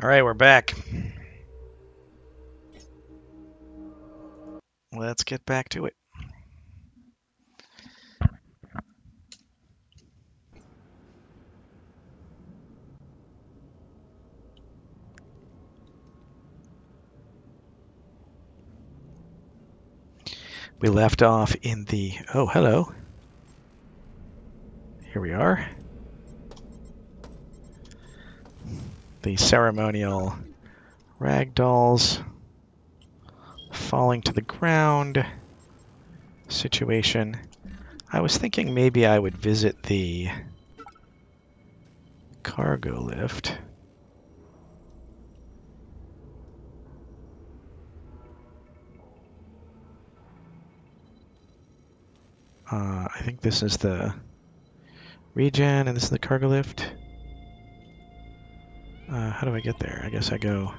Alright, we're back. Let's get back to it. We left off in the... Oh, hello. Here we are. The ceremonial ragdolls falling to the ground situation. I was thinking maybe I would visit the cargo lift. I think this is the regen and this is the cargo lift. How do I get there? I guess I go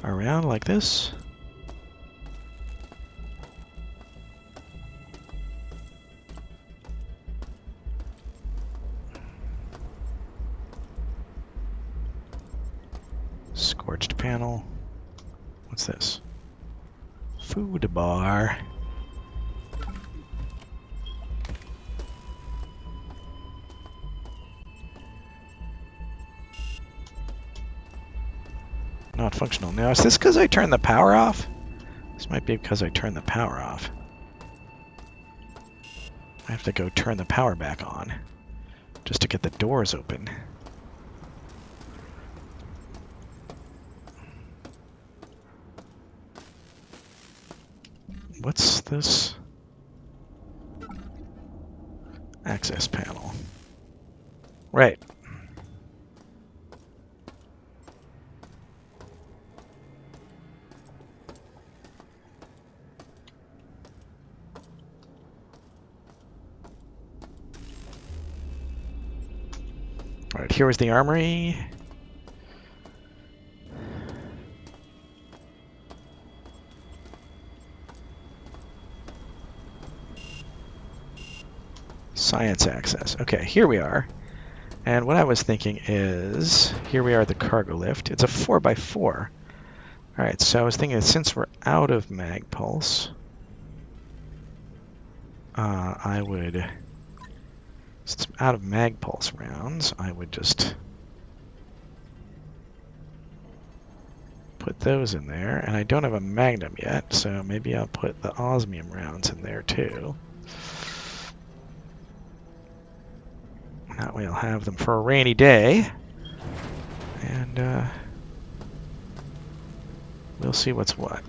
around like this. Scorched panel. What's this? Food bar. Not functional. Now, is this because I turned the power off? This might be because I turned the power off. I have to go turn the power back on just to get the doors open. What's this? Access panel. Right. Alright, here was the armory. Science access. Okay, here we are. And what I was thinking is, here we are at the cargo lift. It's a 4x4. Alright, so I was thinking that since we're out of mag pulse, since I'm out of mag pulse rounds, I would just put those in there. And I don't have a magnum yet, so maybe I'll put the osmium rounds in there too. That way I'll have them for a rainy day. And we'll see what's what.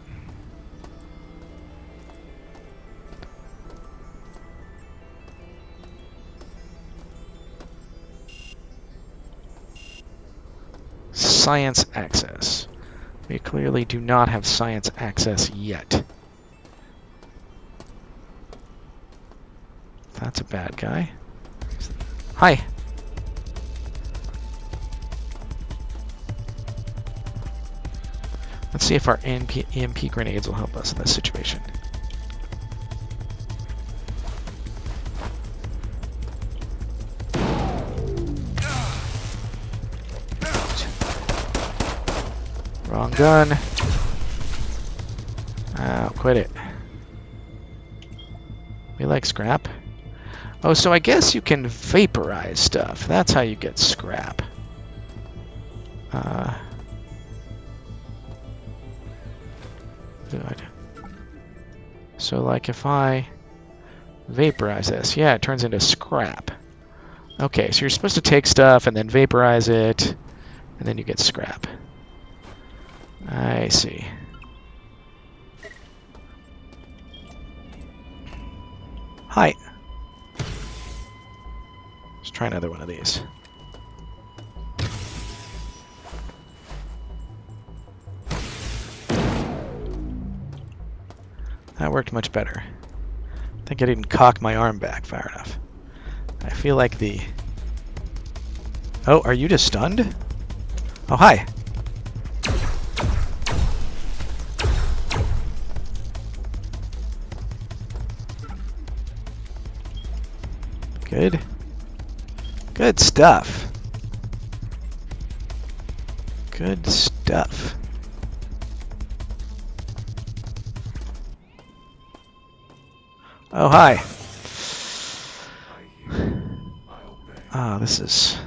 Science access. We clearly do not have science access yet. That's a bad guy. Hi. Let's see if our EMP grenades will help us in this situation. Wrong gun. Oh, quit it. We like scrap. Oh, so I guess you can vaporize stuff. That's how you get scrap. Good. So, like, if I vaporize this, yeah, it turns into scrap. Okay, so you're supposed to take stuff and then vaporize it, and then you get scrap. I see. Hi. Let's try another one of these. That worked much better. I think I didn't cock my arm back far enough. I feel like the... Oh, are you just stunned? Oh, hi. Good. Good stuff. Good stuff. Oh, hi. Ah, this is...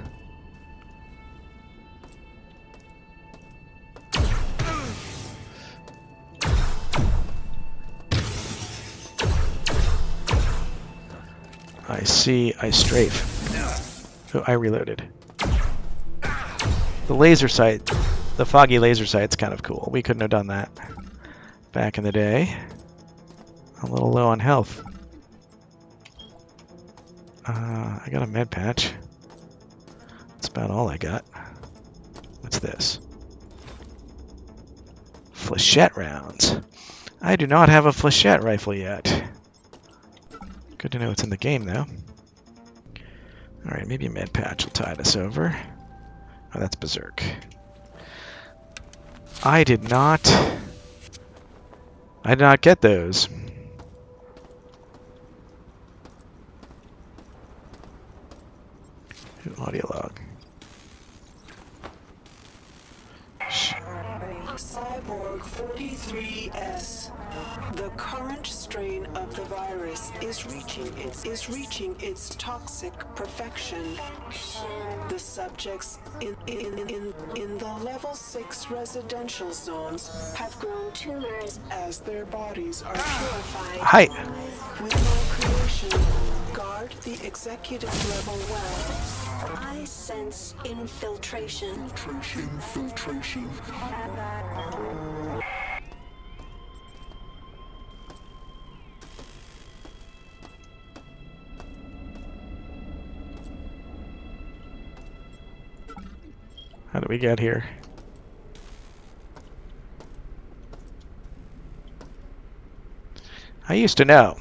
I see, I strafe. Oh, I reloaded. The laser sight, the foggy laser sight's kind of cool. We couldn't have done that back in the day. I'm a little low on health. I got a med patch. That's about all I got. What's this? Flechette rounds. I do not have a flechette rifle yet. Good to know it's in the game, though. Alright, maybe a med patch will tide us over. Oh, that's Berserk. I did not get those. Audio log. Cyborg 43S. The current strain of the virus is reaching its toxic perfection. The subjects in the level 6 residential zones have grown tumors as their bodies are purified. Hi. With my creation, guard the executive level well. I sense infiltration. Filtration. How do we get here? I used to know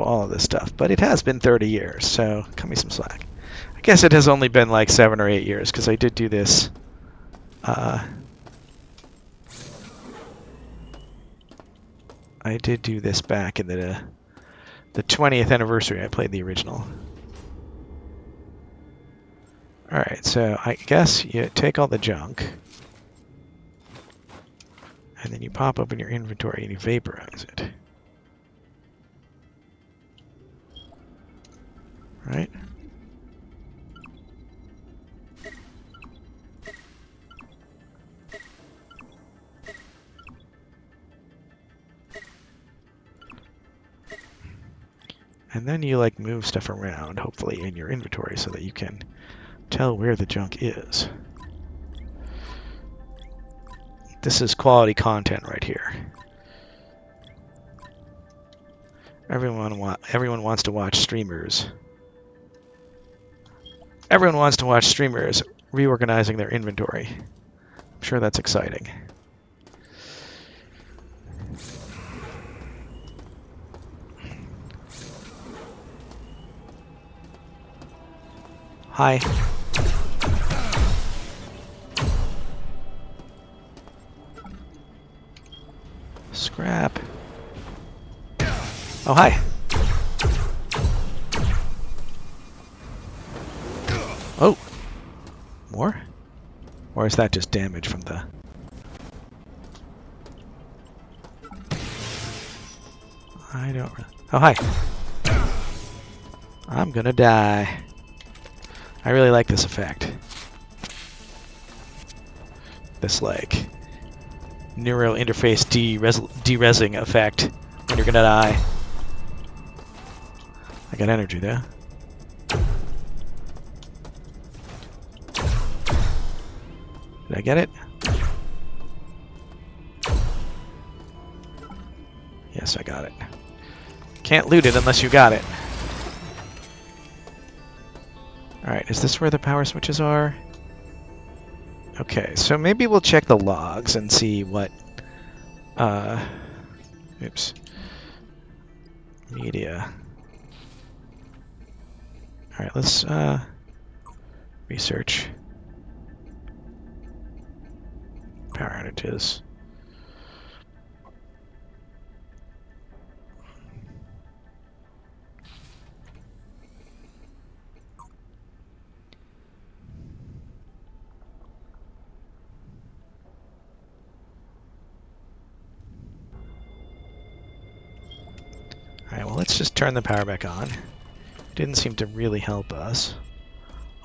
all of this stuff, but it has been 30 years, so cut me some slack. I guess it has only been like 7 or 8 years, because I did do this. I did do this back in the 20th anniversary. I played the original. Alright, so I guess you take all the junk, and then you pop open your inventory and you vaporize it. Right? And then you like move stuff around, hopefully in your inventory, so that you can tell where the junk is. This is quality content right here. Everyone wants to watch streamers. Everyone wants to watch streamers reorganizing their inventory. I'm sure that's exciting. Hi. Scrap. Oh, hi. Oh. More? Or is that just damage from the... I don't really... Oh, hi. I'm gonna die. I really like this effect. This, like, neural interface de-resing effect when you're gonna die. I got energy there. Did I get it? Yes, I got it. Can't loot it unless you got it. Alright, is this where the power switches are? Okay, so maybe we'll check the logs and see what... oops. Media. Alright, let's research. Power outages. Alright, well, let's just turn the power back on. Didn't seem to really help us.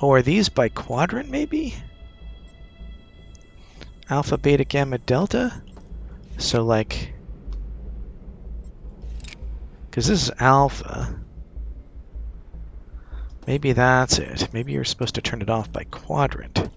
Oh, are these by quadrant, maybe? Alpha, beta, gamma, delta? So, like... Because this is alpha. Maybe that's it. Maybe you're supposed to turn it off by quadrant.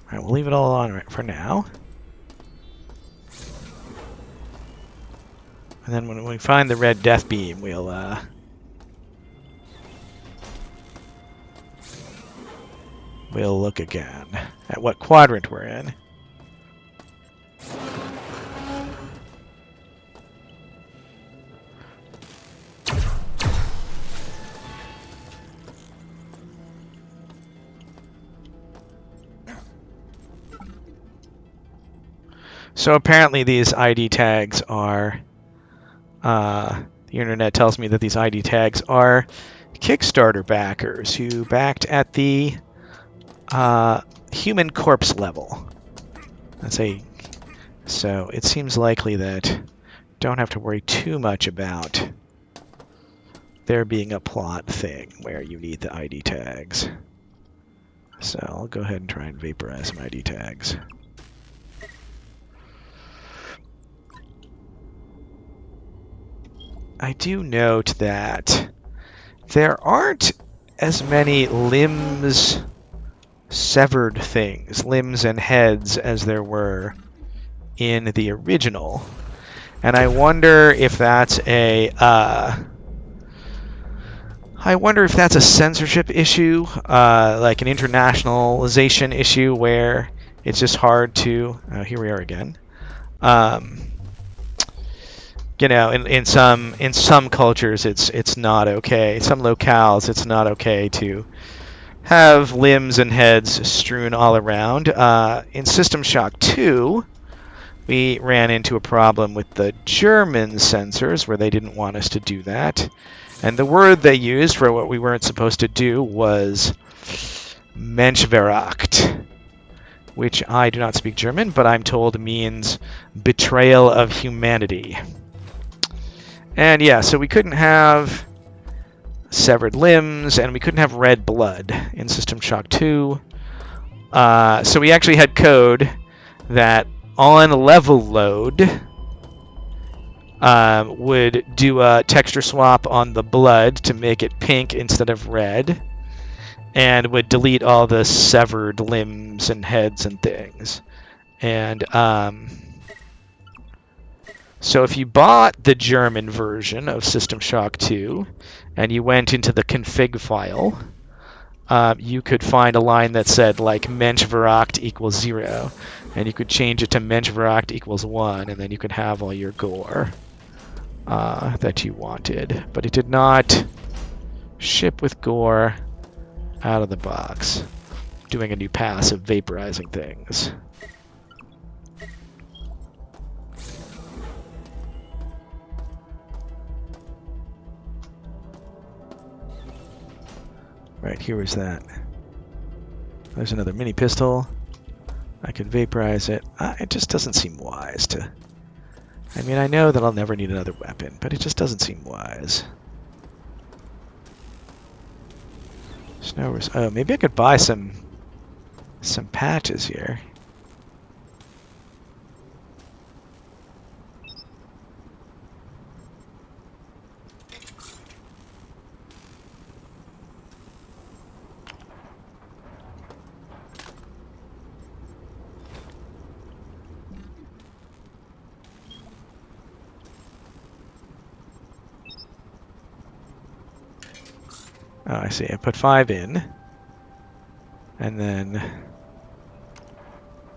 Alright, we'll leave it all on for now. And then when we find the red death beam, we'll look again at what quadrant we're in. So apparently these ID tags are, the internet tells me that these ID tags are Kickstarter backers who backed at the human corpse level. So it seems likely that don't have to worry too much about there being a plot thing where you need the ID tags. So I'll go ahead and try and vaporize some ID tags. I do note that there aren't as many limbs, severed things, limbs and heads, as there were in the original. And I wonder if that's a censorship issue, like an internationalization issue where it's just hard to. Here we are again. You know, in some cultures, it's not okay. Some locales, it's not okay to have limbs and heads strewn all around. In System Shock 2, we ran into a problem with the German censors where they didn't want us to do that. And the word they used for what we weren't supposed to do was Menschenveracht, which I do not speak German, but I'm told means betrayal of humanity. And yeah, so we couldn't have severed limbs, and we couldn't have red blood in System Shock 2. So we actually had code that on level load would do a texture swap on the blood to make it pink instead of red, and would delete all the severed limbs and heads and things. And so if you bought the German version of System Shock 2 and you went into the config file, you could find a line that said like Menschenveracht equals 0, and you could change it to Menschenveracht equals 1, and then you could have all your gore that you wanted. But it did not ship with gore out of the box, doing a new pass of vaporizing things. Right, here was that. There's another mini pistol. I can vaporize it. It just doesn't seem wise to... I mean, I know that I'll never need another weapon, but it just doesn't seem wise. Oh, maybe I could buy some patches here. Oh, I see. I put 5 in, and then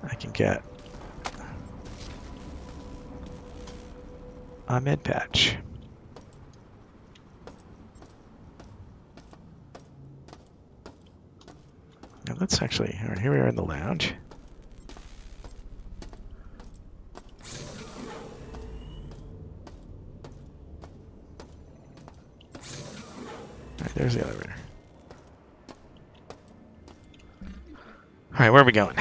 I can get a med patch. Now let's actually, all right, here we are in the lounge. There's the elevator. Alright, where are we going?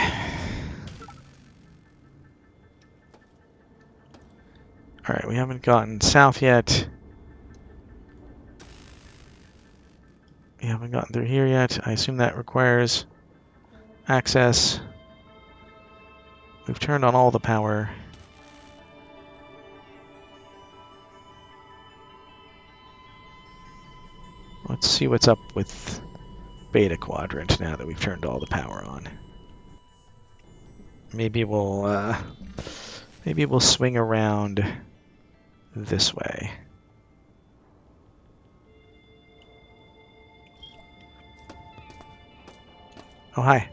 Alright, we haven't gotten south yet. We haven't gotten through here yet. I assume that requires access. We've turned on all the power. Let's see what's up with Beta Quadrant now that we've turned all the power on. Maybe we'll swing around this way. Oh, hi.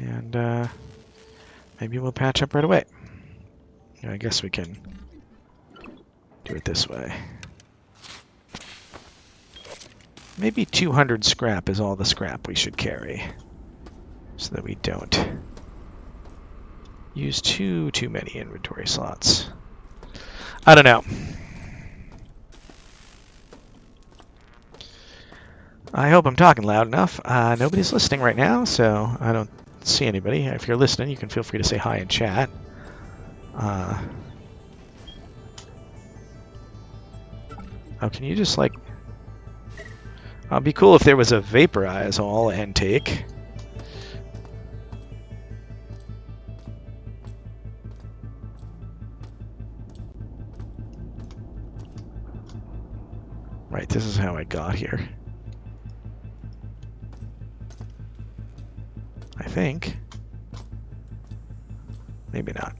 And maybe we'll patch up right away. I guess we can do it this way. Maybe 200 scrap is all the scrap we should carry, so that we don't use too many inventory slots. I don't know. I hope I'm talking loud enough. Nobody's listening right now, so I don't see anybody. If you're listening, you can feel free to say hi in chat. Oh, can you just like... It'd be cool if there was a vaporize all and take. Right, this is how I got here. I think. Maybe not.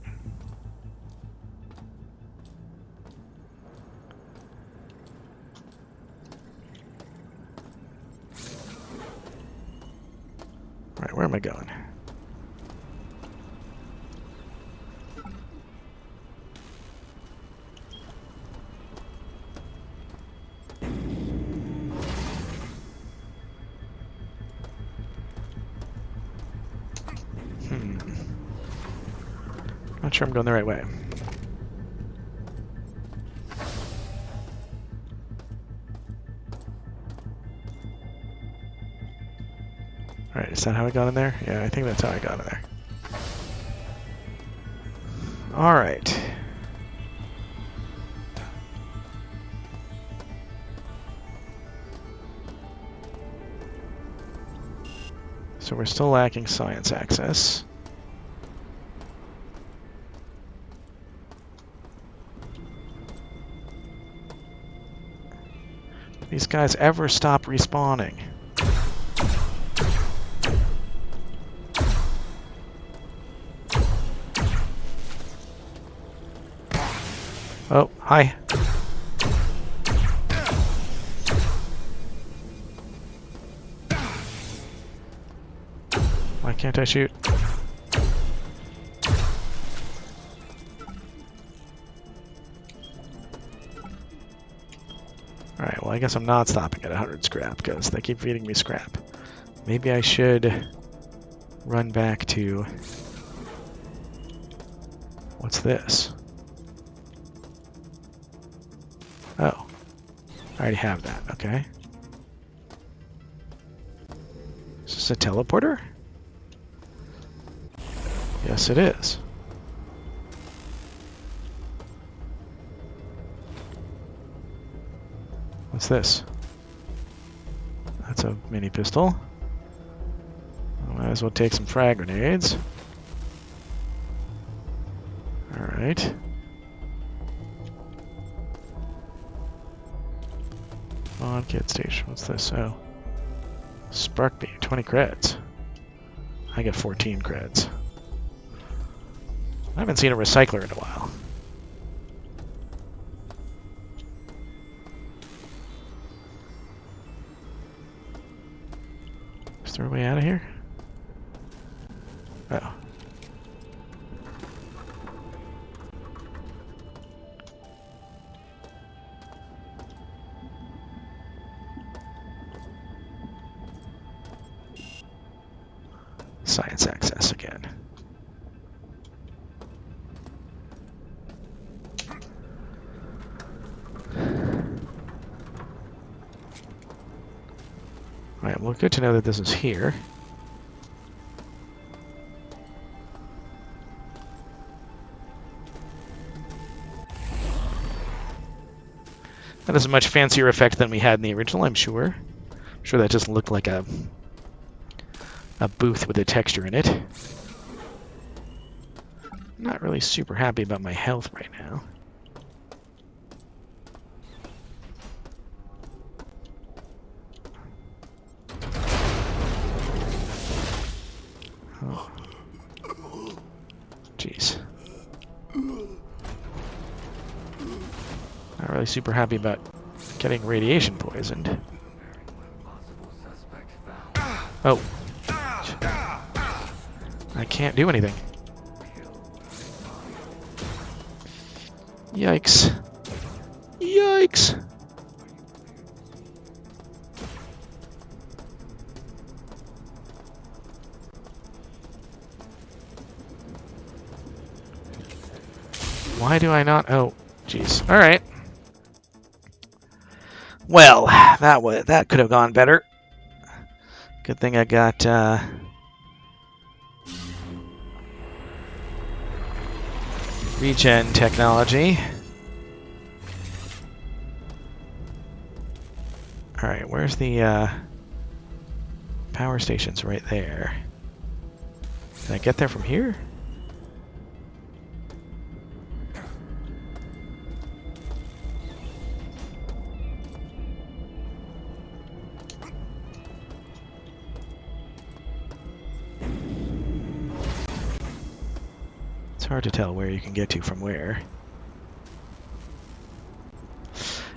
Right, where am I going? Not sure I'm going the right way. Alright, is that how I got in there? Yeah, I think that's how I got in there. Alright. So we're still lacking science access. These guys ever stop respawning? Oh, hi. Why can't I shoot? Alright, well I guess I'm not stopping at 100 scrap because they keep feeding me scrap. Maybe I should run back to... What's this? Oh. I already have that, okay. Is this a teleporter? Yes, it is. What's this? That's a mini pistol. I might as well take some frag grenades. Alright. On kit station. What's this? Oh. Spark beam. 20 creds. I get 14 creds. I haven't seen a recycler in a while. Is there a way out of here? Oh. Science access again. Alright, well, good to know that this is here. That is a much fancier effect than we had in the original, I'm sure. I'm sure that just looked like a booth with a texture in it. I'm not really super happy about my health right now. Oh. Jeez. Not really super happy about getting radiation poisoned. Oh. I can't do anything. Yikes. Yikes! Why do I not? Oh, jeez. All right. Well, that could have gone better. Good thing I got regen technology. All right, where's the power station's right there. Can I get there from here? It's hard to tell where you can get to from where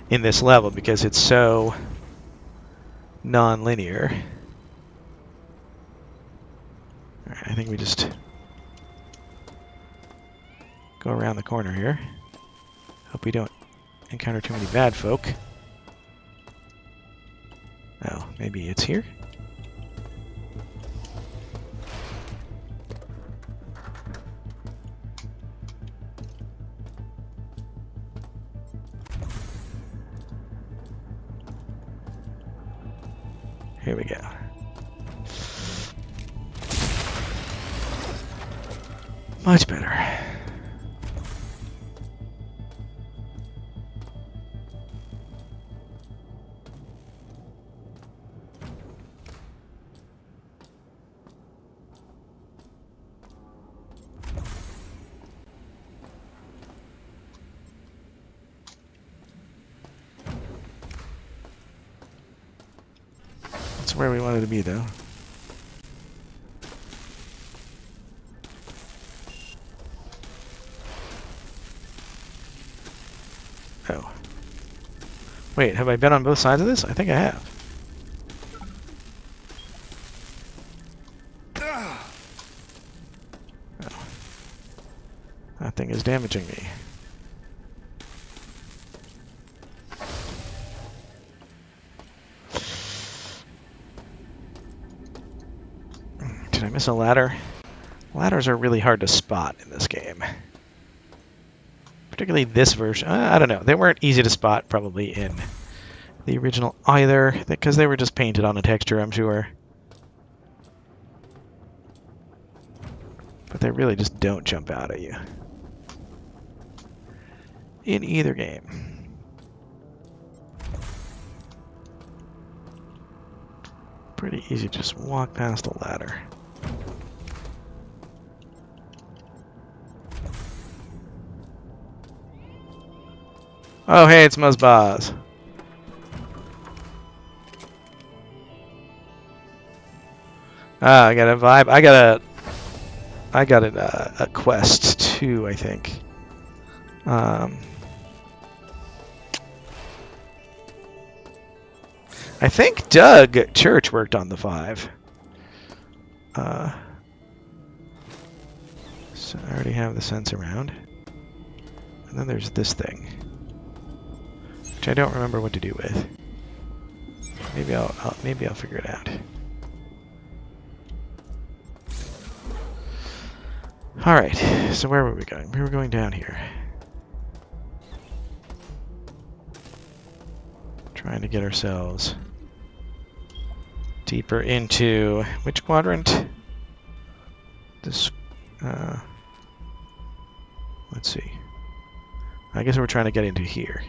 in this level because it's so non-linear. All right, I think we just go around the corner here. Hope we don't encounter too many bad folk. Oh, maybe it's here? Here we go. Much better. That's where we wanted to be, though. Oh. Wait, have I been on both sides of this? I think I have. Oh. That thing is damaging me. Did I miss a ladder? Ladders are really hard to spot in this game. Particularly this version. I don't know. They weren't easy to spot probably in the original either, because they were just painted on a texture, I'm sure. But they really just don't jump out at you in either game. Pretty easy to just walk past a ladder. Oh, hey, it's Muzbaz. Ah, I got a vibe. I got a quest too, I think. I think Doug Church worked on the 5. So I already have the sense around. And then there's this thing, which I don't remember what to do with. Maybe I'll figure it out. Alright, so where were we going? We were going down here. Trying to get ourselves deeper into which quadrant? This, let's see. I guess we're trying to get into here.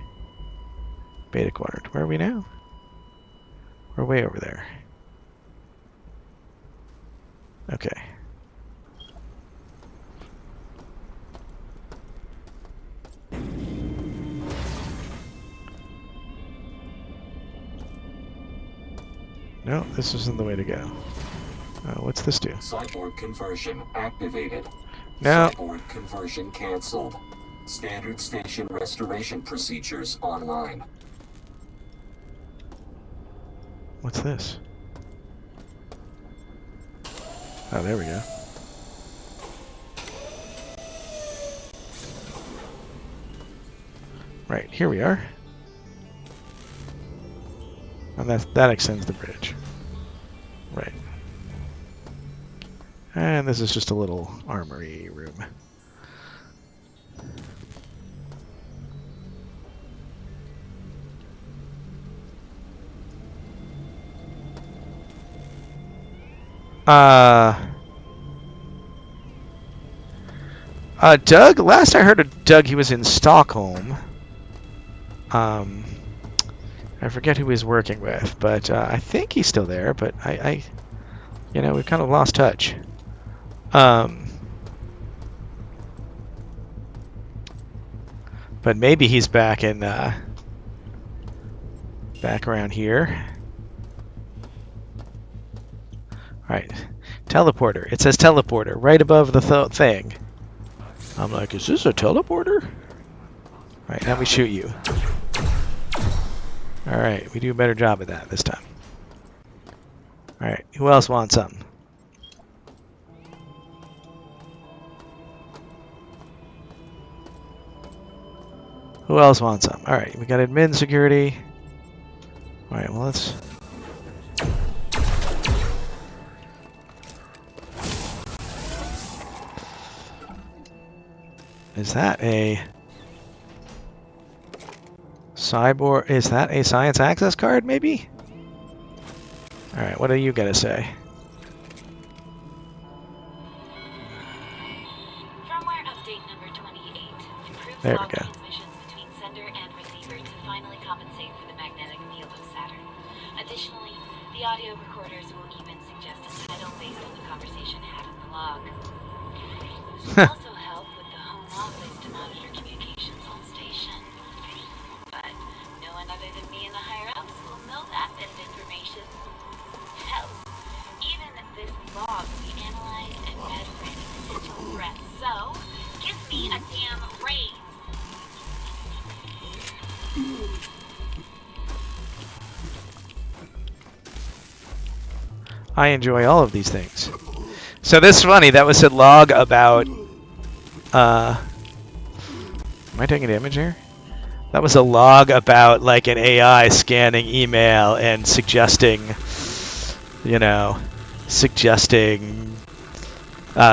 Beta quadrant. Where are we now? We're way over there. Okay. No, this isn't the way to go. What's this do? Cyborg conversion activated. No. Cyborg conversion cancelled. Standard station restoration procedures online. What's this? Oh, there we go. Right, here we are. And that extends the bridge. Right. And this is just a little armory room. Doug, last I heard of Doug, he was in Stockholm. I forget who he's working with, but I think he's still there, but you know, we've kind of lost touch. But maybe he's back in, back around here. Alright, teleporter. It says teleporter right above the thing. I'm like, is this a teleporter? Alright, now we shoot you. Alright, we do a better job of that this time. Alright, who else wants some? Who else wants some? Alright, we got admin security. Alright, well let's... Is that a... Cyborg, is that a science access card, maybe? Alright, what do you gotta say? Firmware update number 28. Improves There we log go. transmissions between sender and receiver to finally compensate for the magnetic field of Saturn. Additionally, the audio recorders will even suggest a title based on the conversation had in the log. This will also help with the home office to monitor communications on station. But no one other than me and the higher-ups will know that bit of information. Hell, even this log will be analyzed and read for any potential threats. So, give me a damn raise. I enjoy all of these things. So this is funny, that was a log about... am I taking damage here? That was a log about like an AI scanning email and suggesting, you know, suggesting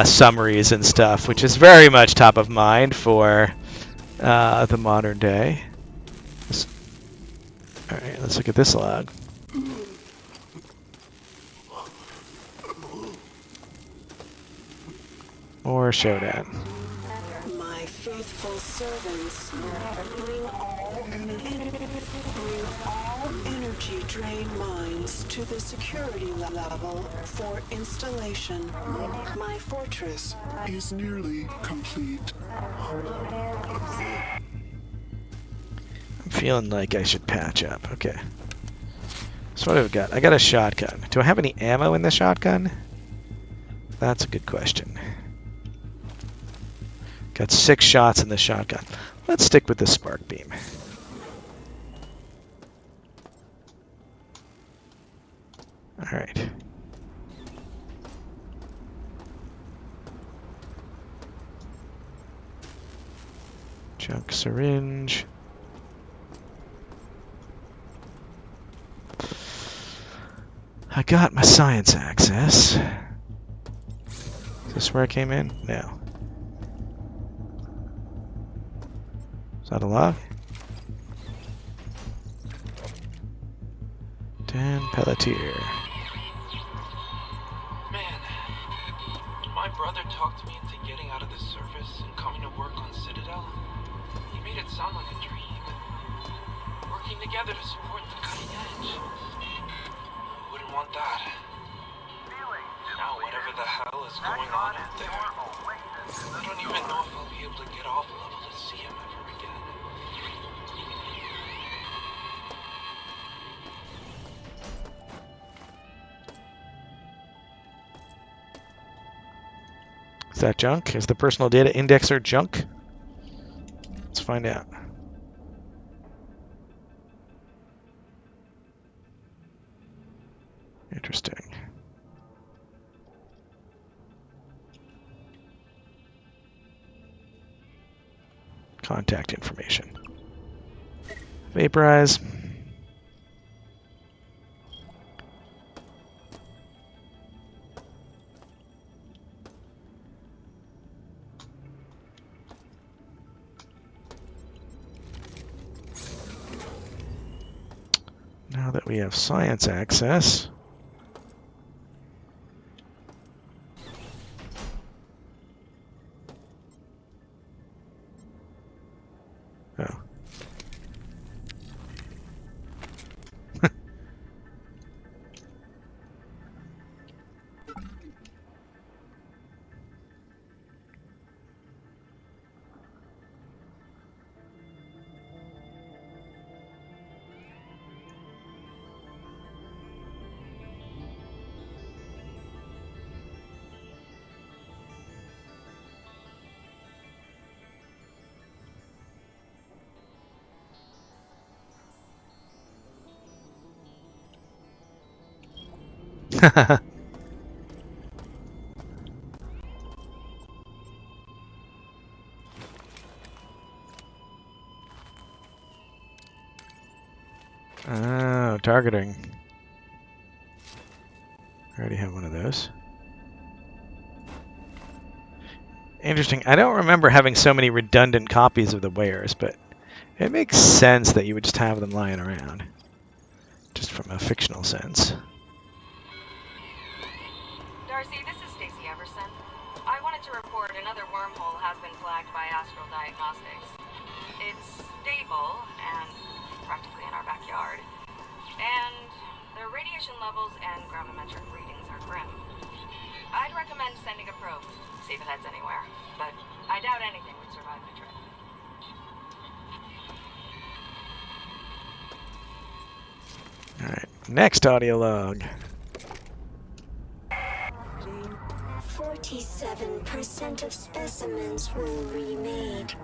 summaries and stuff, which is very much top of mind for the modern day. Alright, let's look at this log. Or showdown. My faithful servants, bring all energy drain mines to the security level for installation. My fortress is nearly complete. I'm feeling like I should patch up. Okay. So what have I got? I got a shotgun. Do I have any ammo in the shotgun? That's a good question. Got 6 shots in the shotgun. Let's stick with the spark beam. Alright. Junk syringe. I got my science access. Is this where I came in? No. that a log? 10 Pelletier. Man, my brother talked me into getting out of the service and coming to work on Citadel. He made it sound like a dream. Working together to support the cutting edge. Wouldn't want that. Now whatever the hell is going on out there, I don't even know if I'll be able to get off level to see him ever again. Is that junk? Is the personal data indexer junk? Let's find out. Interesting. Contact information. Vaporize. Now that we have science access, oh. Oh, targeting. I already have one of those. Interesting. I don't remember having so many redundant copies of the wares, but it makes sense that you would just have them lying around. Just from a fictional sense. Darcy, this is Stacy Everson. I wanted to report another wormhole has been flagged by Astral Diagnostics. It's stable and practically in our backyard. And the radiation levels and gravimetric readings are grim. I'd recommend sending a probe, see if it heads anywhere. But I doubt anything would survive the trip. Alright, next audio log. 47% of specimens were remade.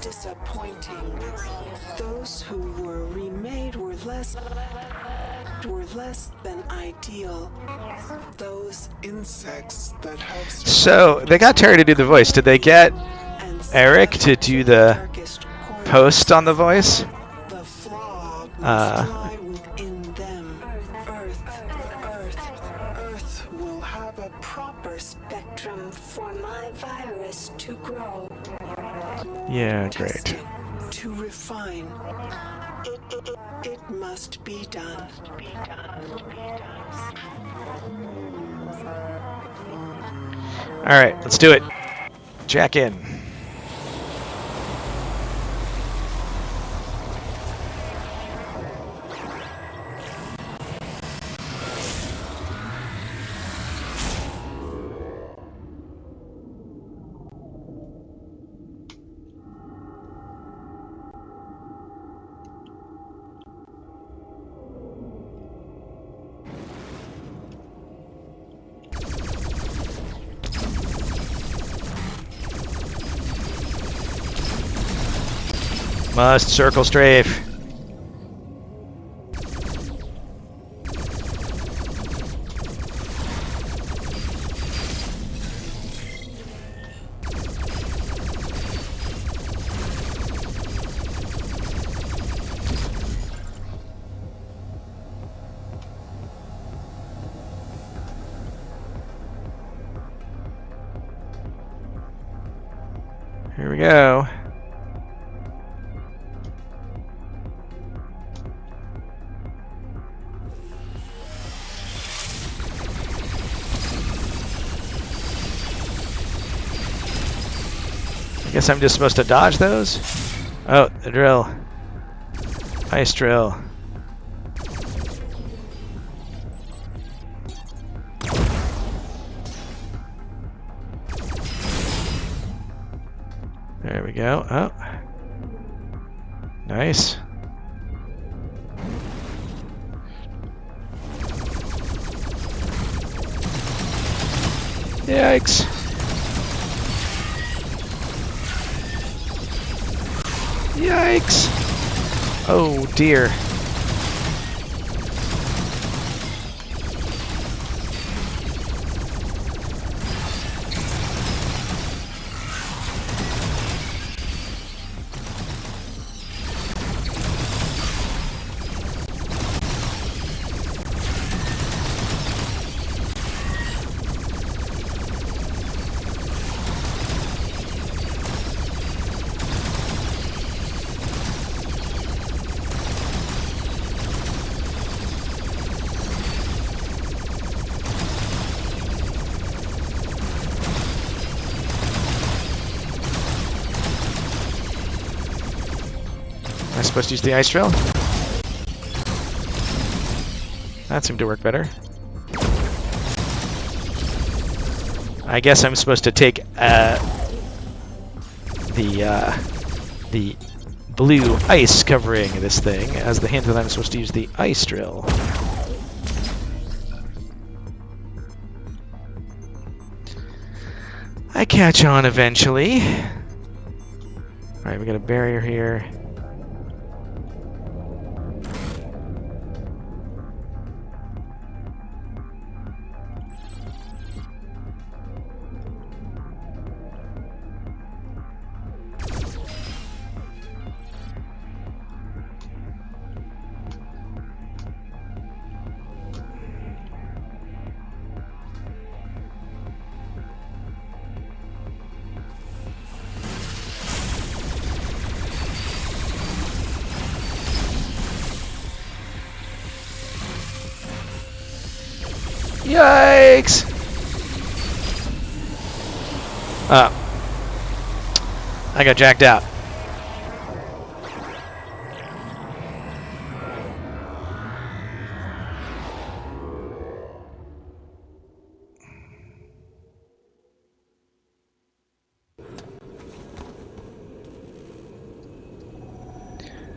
Disappointing. Those who were remade were less than ideal. Those insects that have So, they got Terry to do the voice. Did they get Eric to do the post on the voice? The flaw must lie within them. Earth will have a proper Spectrum for my virus to grow. Yeah, great. testing to refine. It must be done. Alright, let's do it. Jack in. Must circle strafe. Here we go. Guess I'm just supposed to dodge those? Oh, the drill. Ice drill. There we go. Oh. Nice. Yikes. Yikes. Oh dear. Am I supposed to use the ice drill? That seemed to work better. I guess I'm supposed to take the blue ice covering this thing as the hint that I'm supposed to use the ice drill. I catch on eventually. Alright, we got a barrier here. Yikes! I got jacked out.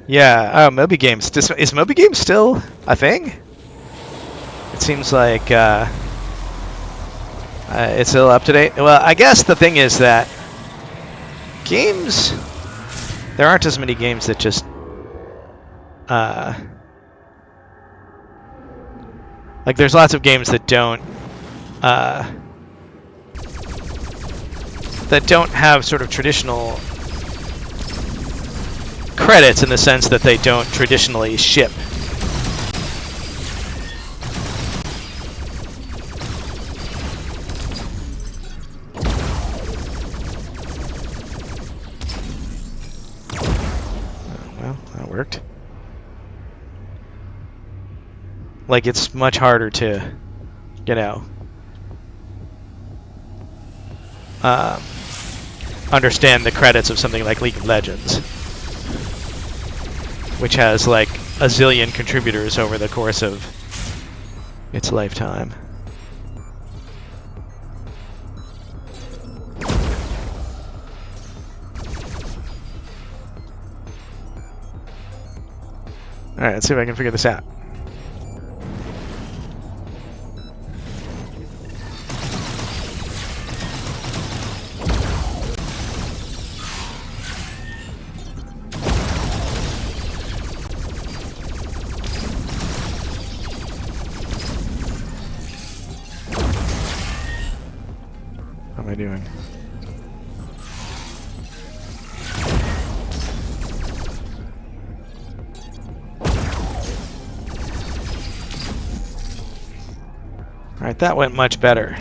Yeah, Moby Games. Is Moby Games still a thing? It seems like it's still up to date. Well, I guess the thing is that games, there aren't as many games that just like there's lots of games that don't have sort of traditional credits in the sense that they don't traditionally ship. Well, that worked. Like, it's much harder to, you know, understand the credits of something like League of Legends, which has like a zillion contributors over the course of its lifetime. Alright, let's see if I can figure this out. How am I doing? Alright, that went much better.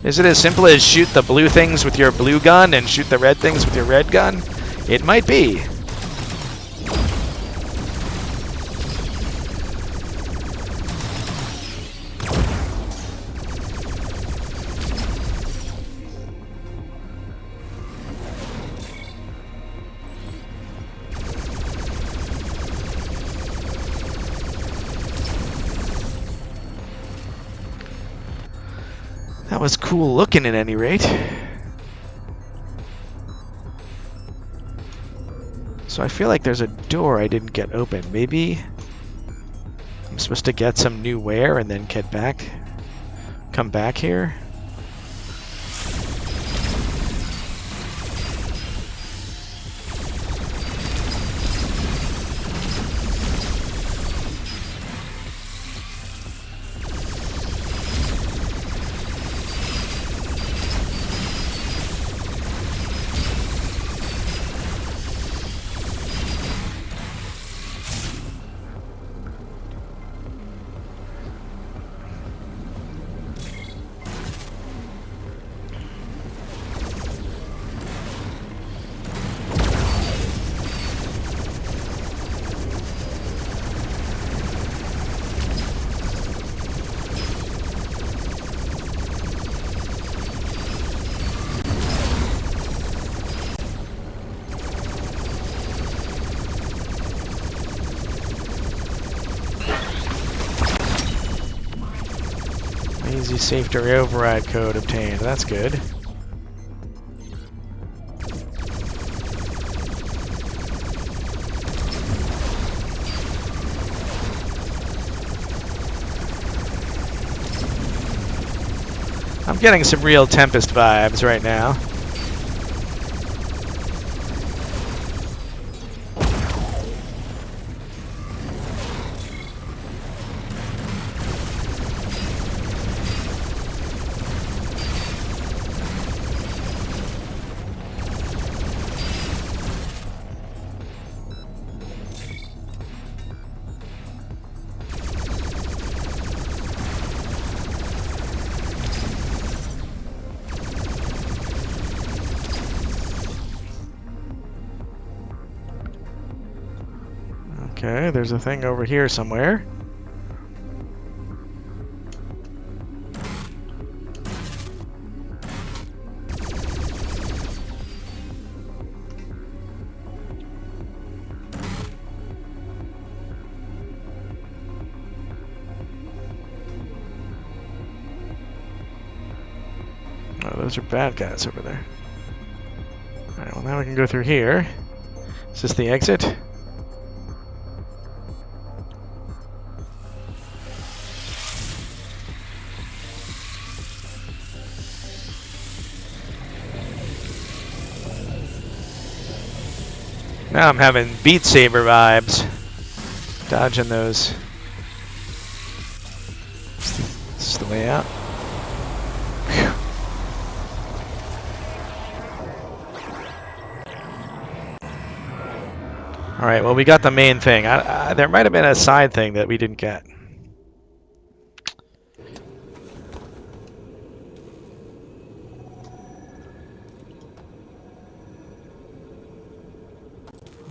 Is it as simple as shoot the blue things with your blue gun and shoot the red things with your red gun? It might be. That was cool looking at any rate. So I feel like there's a door I didn't get open. Maybe I'm supposed to get some new ware and then come back here. Easy safe to override code obtained. That's good. I'm getting some real Tempest vibes right now. Okay, there's a thing over here somewhere. Oh, those are bad guys over there. Alright, well now we can go through here. Is this the exit? Now I'm having Beat Saber vibes. Dodging those. This is the way out. Whew. Alright, well we got the main thing. There might have been a side thing that we didn't get.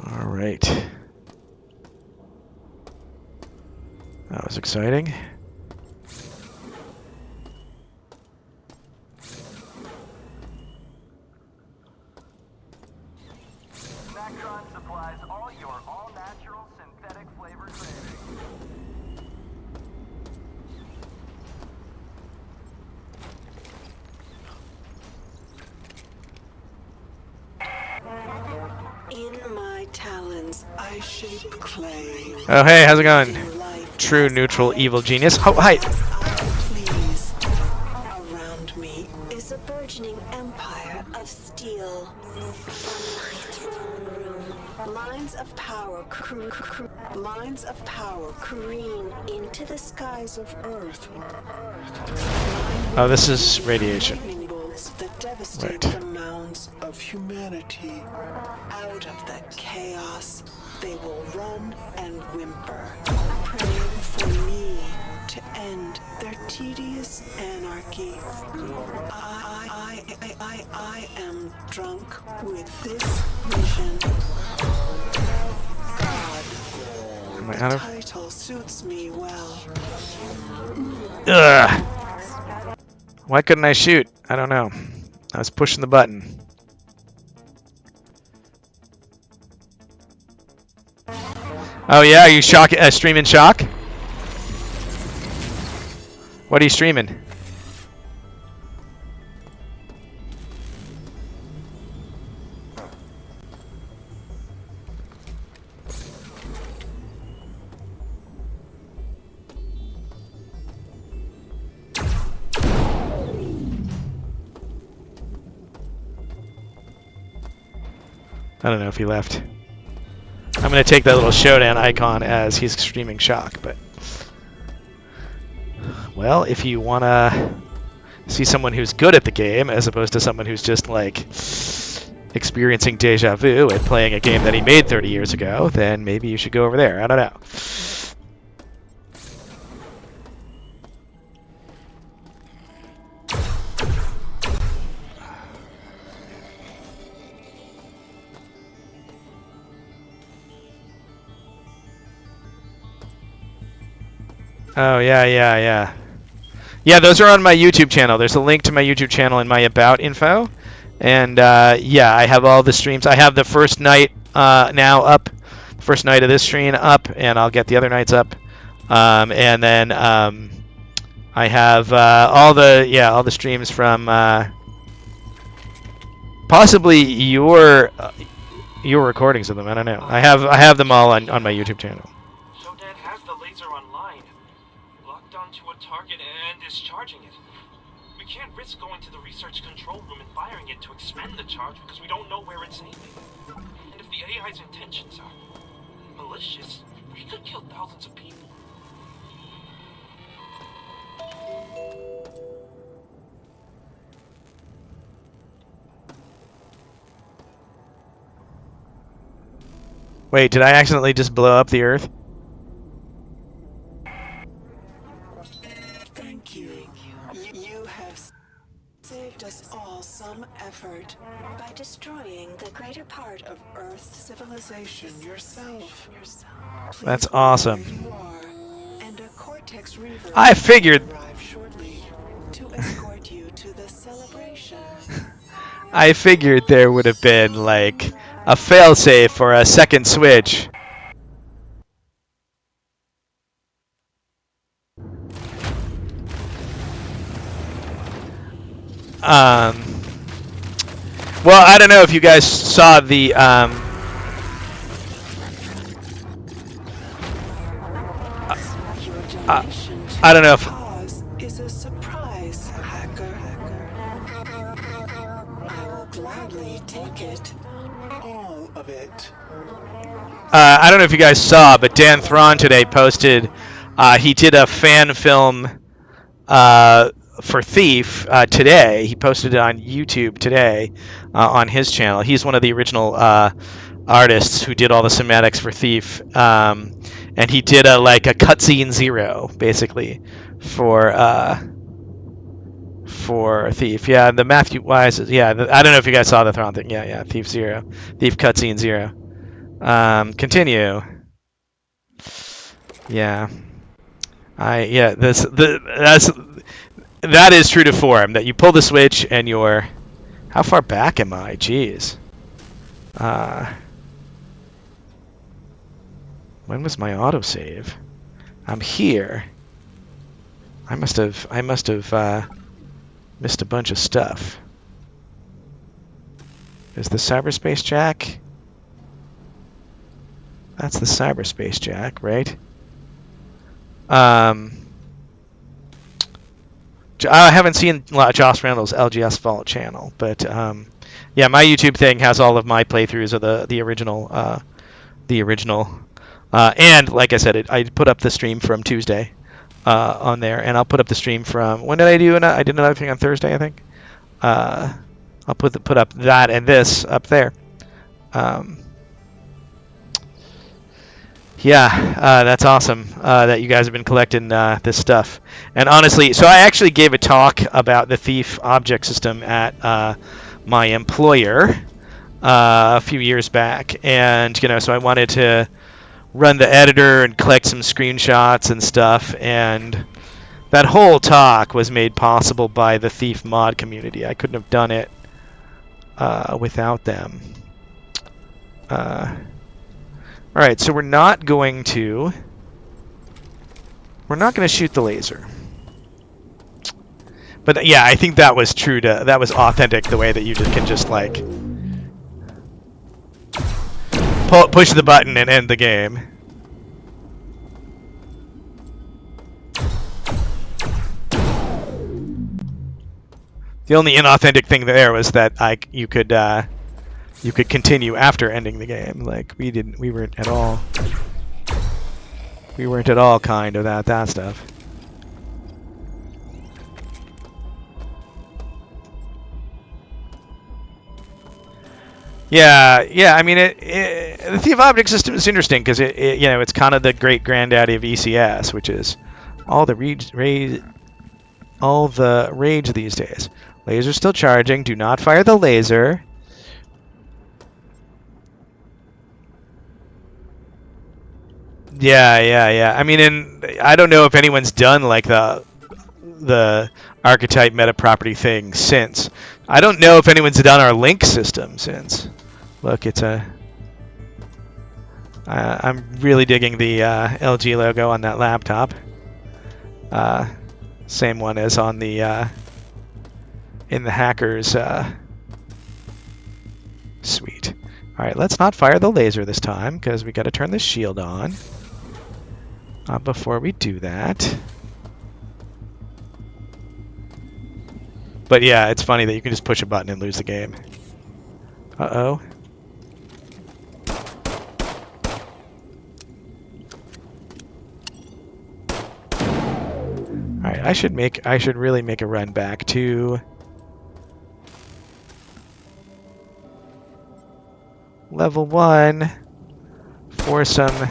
Alright. That was exciting. Macron supplies all your all-natural synthetic flavor cravings. In my talons, I shape clay. Oh hey, how's it going? Life True, neutral, evil genius. Oh, hi! please. Around me is a burgeoning empire of steel. From my throne room, lines of power careen into the skies of Earth. Oh, this is radiation. Lightning bolts that devastate Right. the mounds of humanity. Out of the chaos, they will run and whimper, praying for me to end their tedious anarchy. I am drunk with this vision. God. Am I The out of? title suits me well. Ugh. Why couldn't I shoot? I don't know. I was pushing the button. Oh yeah, are you streaming Shock? What are you streaming? I don't know if he left. I'm going to take that little showdown icon as he's streaming Shock, but... Well, if you want to see someone who's good at the game, as opposed to someone who's just, like, experiencing deja vu and playing a game that he made 30 years ago, then maybe you should go over there. I don't know. Oh, yeah. Yeah, those are on my YouTube channel. There's a link to my YouTube channel in my About info. And, yeah, I have all the streams. I have the first night now up. First night of this stream up, and I'll get the other nights up. And then I have all the streams from possibly your recordings of them. I don't know. I have them all on my YouTube channel. Shodan has the laser online, locked onto a target and is charging it. We can't risk going to the research control room and firing it to expend the charge because we don't know where it's aiming. And if the AI's intentions are malicious, we could kill thousands of people. Wait, did I accidentally just blow up the Earth? Thank you. You have saved us all some effort by destroying the greater part of Earth's civilization yourself. Please That's be where awesome. you are, and a Cortex Reaver I figured. will arrive shortly to escort you to the celebration. I figured there would have been like a failsafe for a second switch. Well, I don't know if you guys saw the I don't know if Pause is a surprise, hacker. I will gladly take it. All of it. I don't know if you guys saw, but Dan Thrawn today posted he did a fan film for Thief today. He posted it on YouTube today on his channel. He's one of the original artists who did all the cinematics for Thief, and he did a cutscene 0 basically for Thief. Yeah, the Matthew Wise. Yeah, I don't know if you guys saw the Thrawn thing. Yeah, Thief 0, Thief cutscene 0. Continue. Yeah. That is true to form, that you pull the switch and you're... How far back am I? Jeez. When was my autosave? I'm here. I must have missed a bunch of stuff. Is the cyberspace jack? That's the cyberspace jack, right? I haven't seen Josh Randall's LGS Vault channel, but yeah, my YouTube thing has all of my playthroughs of the original, and like I said, I put up the stream from Tuesday on there, and I'll put up the stream from when did I do? I did another thing on Thursday, I think. I'll put up that and this up there. Yeah, that's awesome that you guys have been collecting this stuff. And honestly, so I actually gave a talk about the Thief object system at my employer a few years back, and so I wanted to run the editor and collect some screenshots and stuff, and that whole talk was made possible by the Thief mod community. I couldn't have done it without them. All right, so we're not going to shoot the laser. But yeah, I think that was that was authentic, the way that you can just like push the button and end the game. The only inauthentic thing there was that you could continue after ending the game. Like we weren't at all kind of that stuff. Yeah. I mean, the Thief Object System is interesting because it's kind of the great granddaddy of ECS, which is all the rage these days. Laser still charging. Do not fire the laser. Yeah. I mean, I don't know if anyone's done like the archetype meta property thing since. I don't know if anyone's done our link system since. Look, it's I'm really digging the LG logo on that laptop. Same one as on the in the hackers. Sweet. All right, let's not fire the laser this time because we got to turn the shield on. Before we do that. But yeah, it's funny that you can just push a button and lose the game. Uh-oh. Alright, I should really make a run back to level 1 for some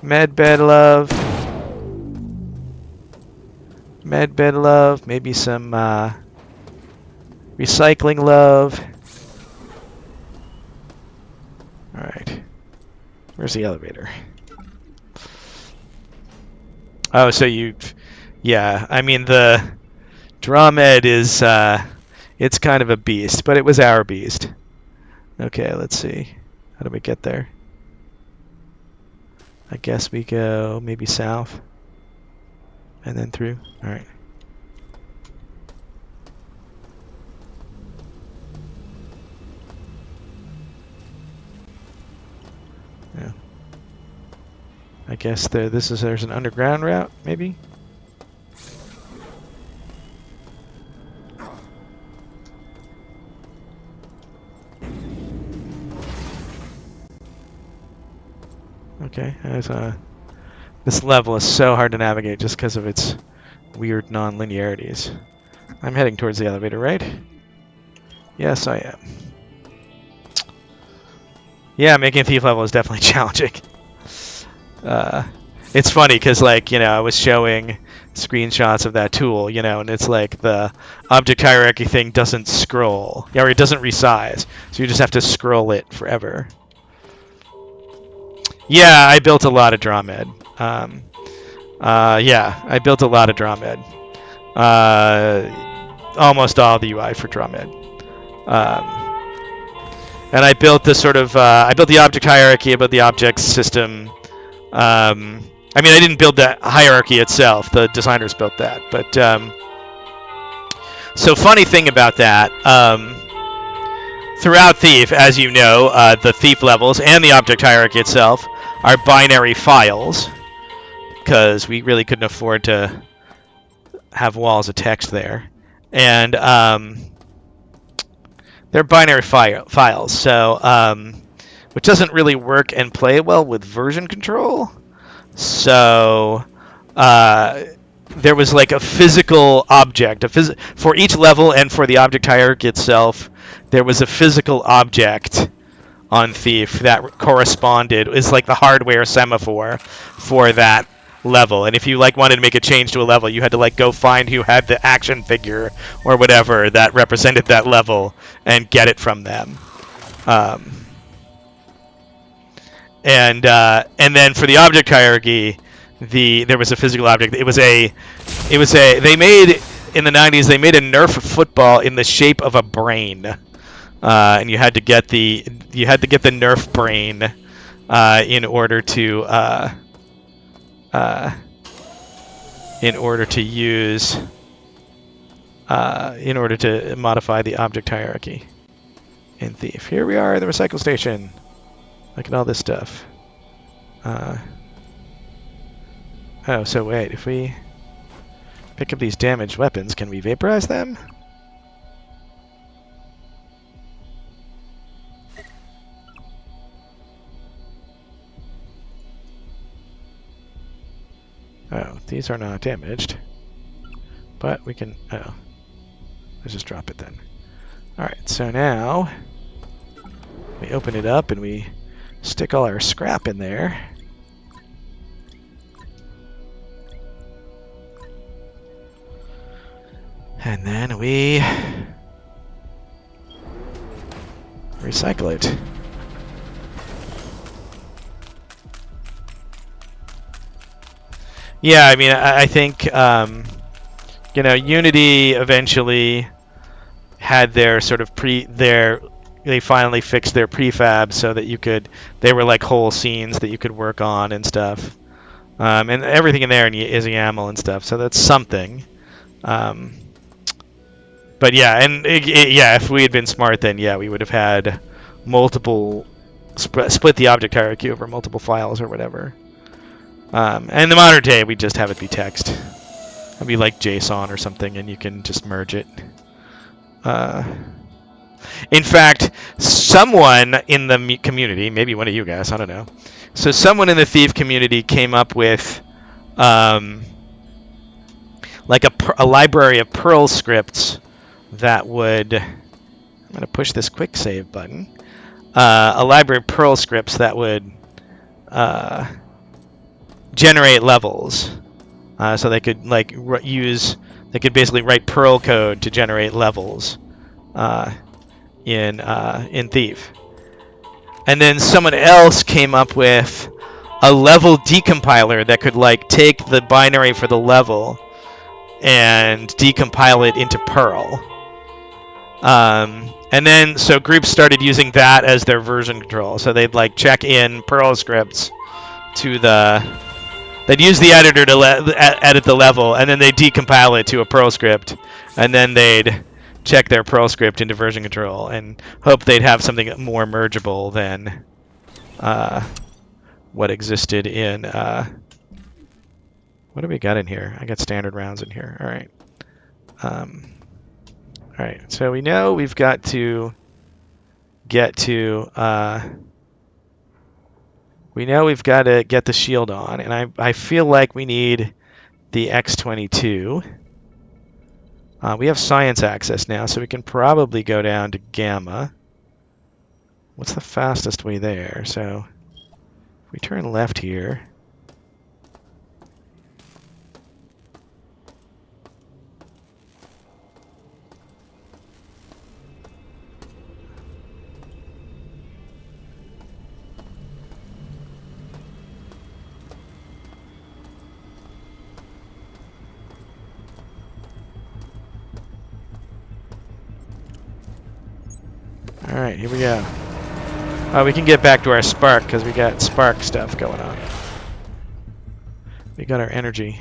medbed love, maybe some recycling love. Alright. Where's the elevator? Oh, so yeah, I mean the Dramed is it's kind of a beast, but it was our beast. Okay, let's see. How do we get there? I guess we go maybe south and then through. All right. Yeah. I guess there's an underground route, maybe? Okay, this level is so hard to navigate just because of its weird non-linearities. I'm heading towards the elevator, right? Yes, I am. Yeah, making a thief level is definitely challenging. It's funny because, like, I was showing screenshots of that tool, and it's like the object hierarchy thing doesn't scroll, or it doesn't resize, so you just have to scroll it forever. Yeah, I built a lot of Dramed. Yeah, I built a lot of Dramed. Almost all the UI for Dramed. And I built the sort of I built the object hierarchy, I built the object system. I mean, I didn't build that hierarchy itself. The designers built that. But so funny thing about that. Throughout Thief, as you know, the Thief levels and the object hierarchy itself are binary files, because we really couldn't afford to have walls of text there. And they're binary files, so which doesn't really work and play well with version control. So there was like a physical object, for each level and for the object hierarchy itself. There was a physical object on Thief that corresponded, is like the hardware semaphore for that level, and if you like wanted to make a change to a level, you had to like go find who had the action figure or whatever that represented that level and get it from them. And then for the object hierarchy, there was a physical object. It was a they made in the 90s, they made a Nerf football in the shape of a brain, and you had to get the Nerf brain in order to use in order to modify the object hierarchy in Thief. Here we are at the recycle station. Look at all this stuff. Oh, so wait, if we pick up these damaged weapons, can we vaporize them? Oh, these are not damaged. But we can... oh. Let's just drop it then. Alright, so now we open it up and we stick all our scrap in there. And then we recycle it. Yeah, I mean, I think, you know, Unity eventually had their sort of they finally fixed their prefab so that they were like whole scenes that you could work on and stuff. And everything in there is YAML and stuff, so that's something. But yeah, and yeah, if we had been smart, then yeah, we would have had multiple split the object hierarchy over multiple files or whatever. And in the modern day, we just have it be text. It'd be like JSON or something, and you can just merge it. In fact, someone in the community, maybe one of you guys, I don't know. So someone in the Thief community came up with like a library of Perl scripts that would... I'm going to push this quick save button. A library of Perl scripts that would generate levels. So they could like they could basically write Perl code to generate levels in Thief. And then someone else came up with a level decompiler that could like take the binary for the level and decompile it into Perl. And then so groups started using that as their version control. So they'd like check in Perl scripts to they'd use the editor to edit the level, and then they'd decompile it to a Perl script, and then they'd check their Perl script into version control and hope they'd have something more mergeable than what existed in... what do we got in here? I got standard rounds in here. All right. All right. So we know we've got to get to... we know we've got to get the shield on, and I feel like we need the X22. We have science access now, so we can probably go down to Gamma. What's the fastest way there? So if we turn left here... Alright, here we go. We can get back to our spark because we got spark stuff going on. We got our energy.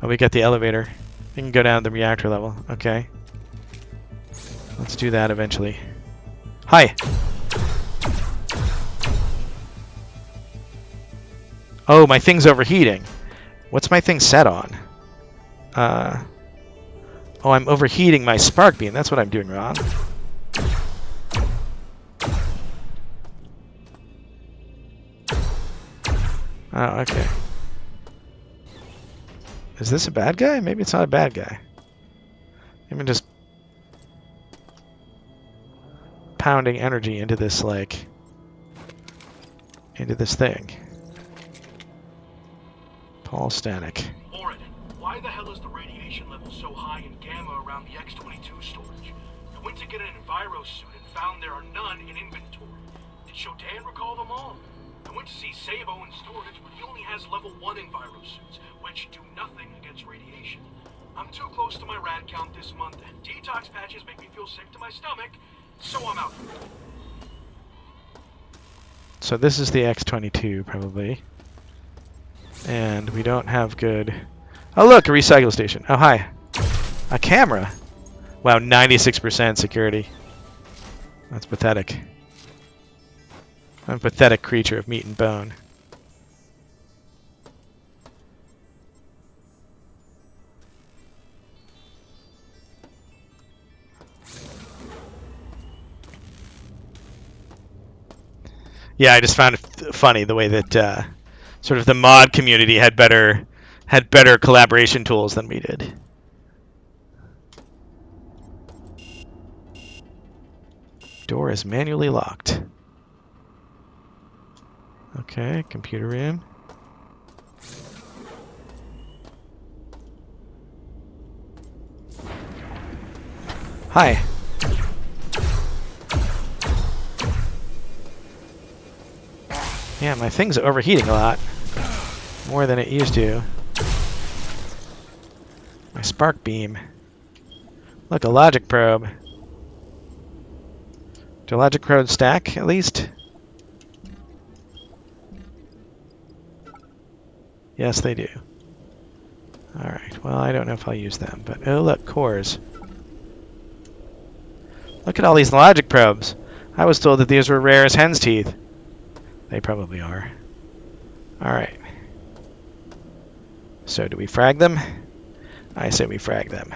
Oh, we got the elevator. We can go down to the reactor level. Okay. Let's do that eventually. Hi! Oh, my thing's overheating. What's my thing set on? Oh, I'm overheating my spark beam. That's what I'm doing wrong. Oh, okay. Is this a bad guy? Maybe it's not a bad guy. Maybe I'm just pounding energy into this, like, into this thing. All static. Orin, why the hell is the radiation level so high in gamma around the X-22 storage? I went to get an Enviro suit and found there are none in inventory. Did Shodan recall them all? I went to see Sabo in storage, but he only has level 1 Enviro suits, which do nothing against radiation. I'm too close to my rad count this month, and detox patches make me feel sick to my stomach, so I'm out. So this is the X-22, probably. And we don't have good... Oh, look! A recycle station. Oh, hi. A camera. Wow, 96% security. That's pathetic. I'm a pathetic creature of meat and bone. Yeah, I just found it funny the way that sort of the mod community had better collaboration tools than we did. Door is manually locked. Okay, computer room. Hi. Yeah, my thing's overheating a lot. More than it used to. My spark beam. Look, a logic probe. Do logic probes stack, at least? Yes, they do. Alright, well, I don't know if I'll use them, but... Oh, look, cores. Look at all these logic probes. I was told that these were rare as hen's teeth. They probably are. Alright. So, do we frag them? I say we frag them.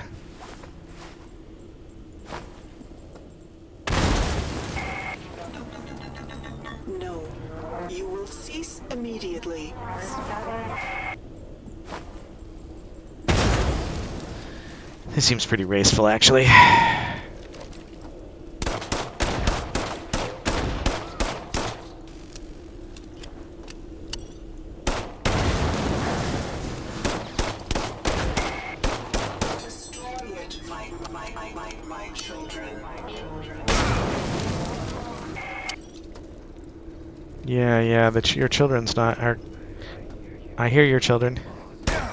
No. You will cease immediately. This seems pretty raceful, actually. My children. Yeah, your children's not... I hear your children. Back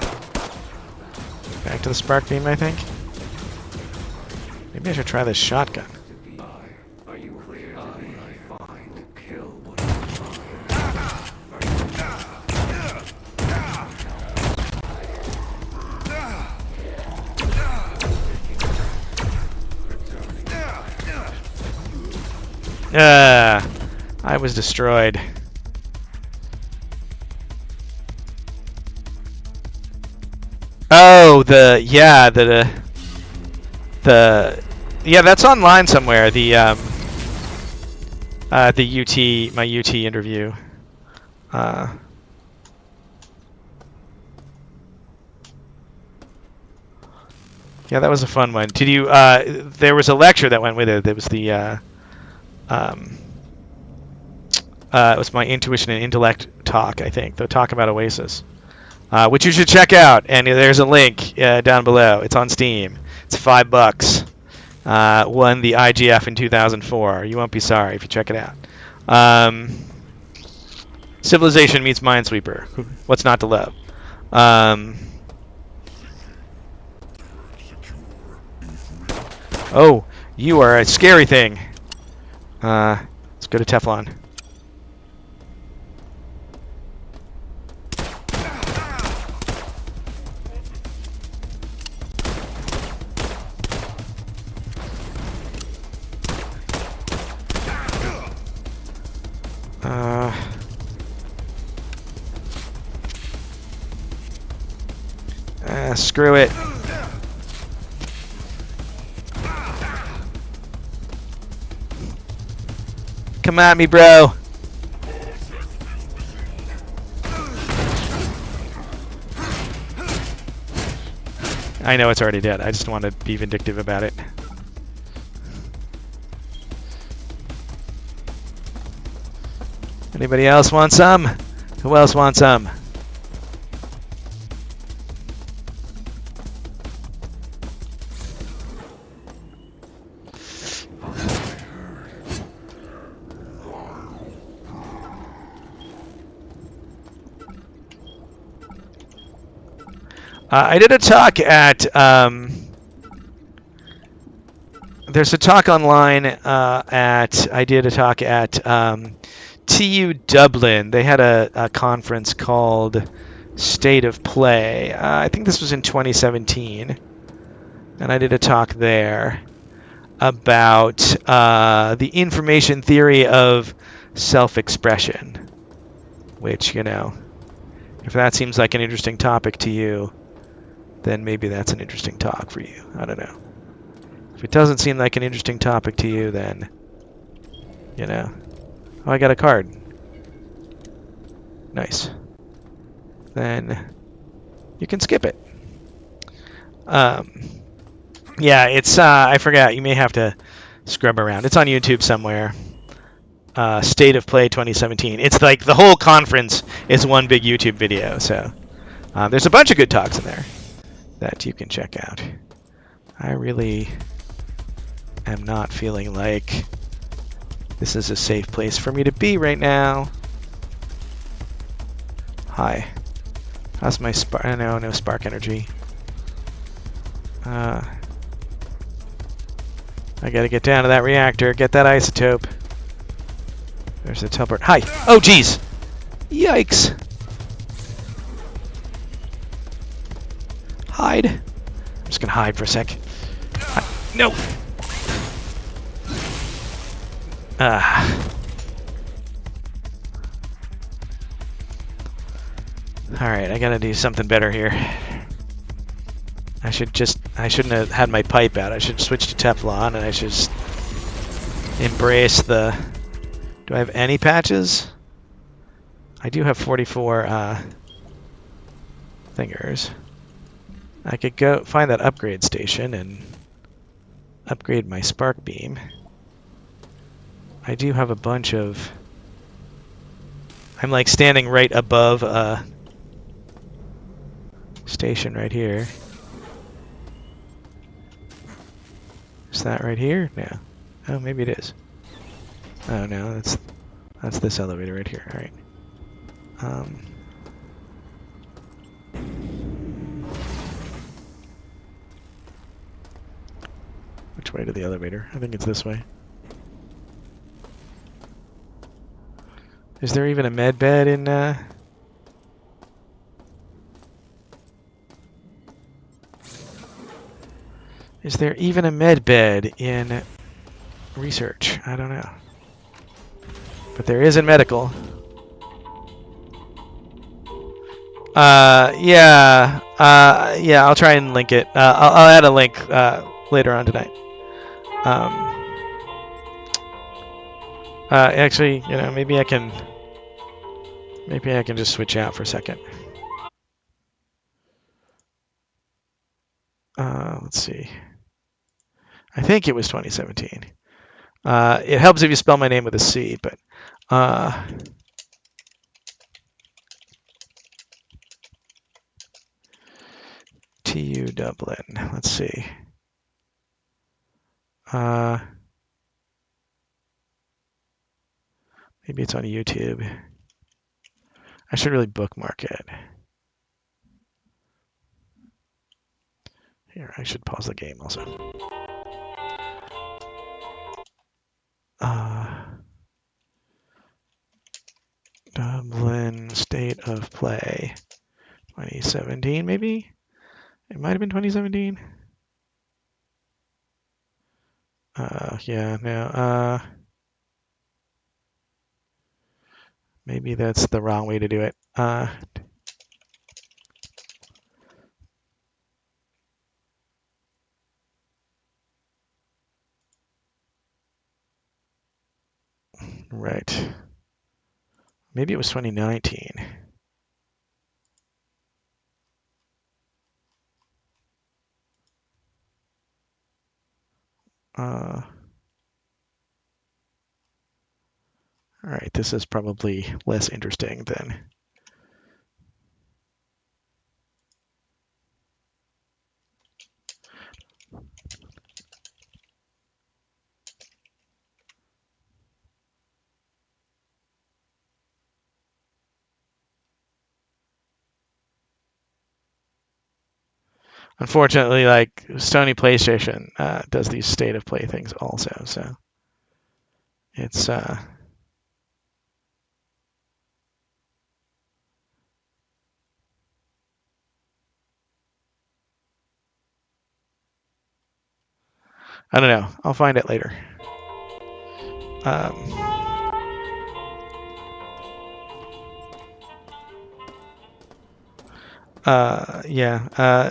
to the spark beam, I think. Maybe I should try this shotgun. Are you clear? I find, kill what I was destroyed. Oh, yeah, that's online somewhere. The my UT interview. Yeah, that was a fun one. Did you? There was a lecture that went with it. There was the it was my intuition and intellect talk, I think. The talk about Oasis, which you should check out. And there's a link down below. It's on Steam. It's $5. Won the IGF in 2004. You won't be sorry if you check it out. Civilization meets Minesweeper. What's not to love? Oh, you are a scary thing. Let's go to Teflon. Screw it. Come at me, bro. I know it's already dead. I just want to be vindictive about it. Anybody else want some? Who else wants some? I did a talk at. There's a talk online at. I did a talk at TU Dublin. They had a conference called State of Play. I think this was in 2017, and I did a talk there about the information theory of self-expression, which, you know, if that seems like an interesting topic to you, then maybe that's an interesting talk for you. I don't know. If it doesn't seem like an interesting topic to you, then, you know. Oh, I got a card. Nice. Then you can skip it. Yeah, it's, I forgot. You may have to scrub around. It's on YouTube somewhere. State of Play 2017. It's like the whole conference is one big YouTube video. So there's a bunch of good talks in there that you can check out. I really am not feeling like this is a safe place for me to be right now. Hi. How's my spark? No spark energy. I gotta get down to that reactor, get that isotope. There's the teleport. Hi! Oh, jeez! Yikes! Hide. I'm just gonna hide for a sec. No! Alright, I gotta do something better here. I shouldn't have had my pipe out. I should switch to Teflon, and I should just embrace the... Do I have any patches? I do have 44 fingers. I could go find that upgrade station and upgrade my spark beam. I do have a bunch of... I'm like standing right above a station right here. Is that right here? No. Oh, maybe it is. Oh no, that's this elevator right here. All right. Which way to the elevator? I think it's this way. Is there even a med bed in? Is there even a med bed in research? I don't know. But there is in medical. Yeah. Yeah, I'll try and link it. I'll add a link later on tonight. Actually, you know, maybe I can just switch out for a second. Let's see. I think it was 2017. It helps if you spell my name with a C, but TU Dublin. Let's see. Maybe it's on YouTube. I should really bookmark it. Here, I should pause the game also. Dublin State of Play 2017, maybe? It might have been 2017. Yeah, no. Maybe that's the wrong way to do it. Right. Maybe it was 2019. All right, this is probably less interesting than... Unfortunately, like Sony PlayStation does these state of play things also, so it's I don't know. I'll find it later. Yeah,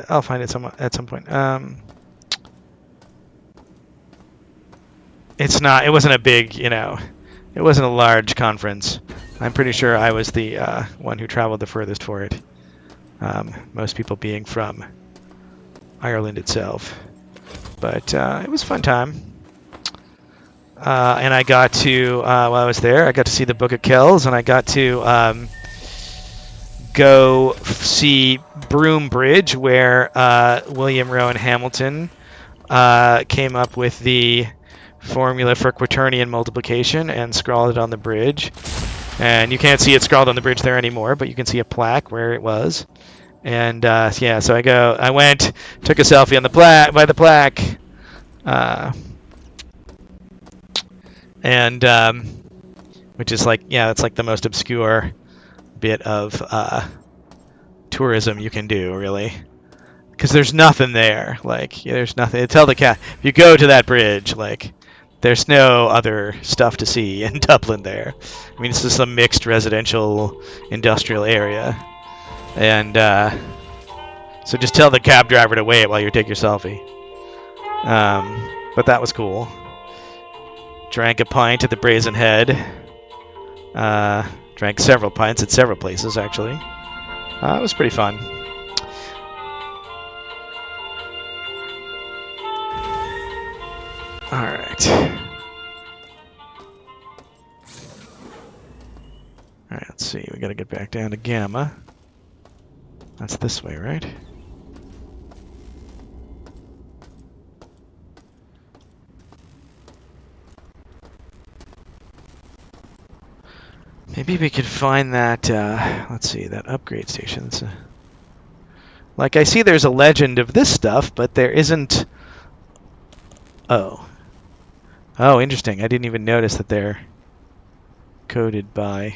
I'll find it at some point. It's not. It wasn't a big, it wasn't a large conference. I'm pretty sure I was the one who traveled the furthest for it. Most people being from Ireland itself, but it was a fun time. And I got to, while I was there, I got to see the Book of Kells, and I got to go see Broom Bridge, where William Rowan Hamilton came up with the formula for quaternion multiplication and scrawled it on the bridge. And you can't see it scrawled on the bridge there anymore, but you can see a plaque where it was. And yeah, so I went, took a selfie on the by the plaque, and which is like, yeah, it's like the most obscure bit of tourism you can do, really, because there's nothing there. Like, yeah, there's nothing. Tell the cat if you go to that bridge, like, there's no other stuff to see in Dublin there. I mean, it's just a mixed residential industrial area, and so just tell the cab driver to wait while you take your selfie. But that was cool. Drank a pint at the Brazen Head. Drank several pints at several places, actually. It was pretty fun. All right. All right, let's see. We got to get back down to Gamma. That's this way, right? Maybe we could find that, let's see, that upgrade station. Like, I see there's a legend of this stuff, but there isn't... Oh. Oh, interesting. I didn't even notice that they're coded by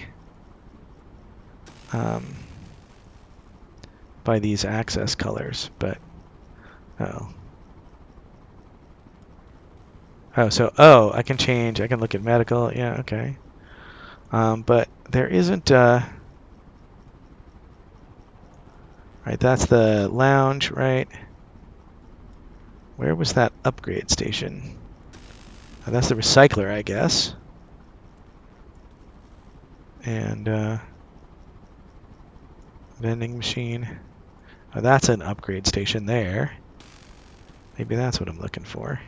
these access colors, but... Oh. Oh, so, I can change. I can look at medical. Yeah, okay. But there isn't... Right, that's the lounge, right? Where was that upgrade station? Oh, that's the recycler, I guess. And vending machine. Oh, that's an upgrade station there. Maybe that's what I'm looking for.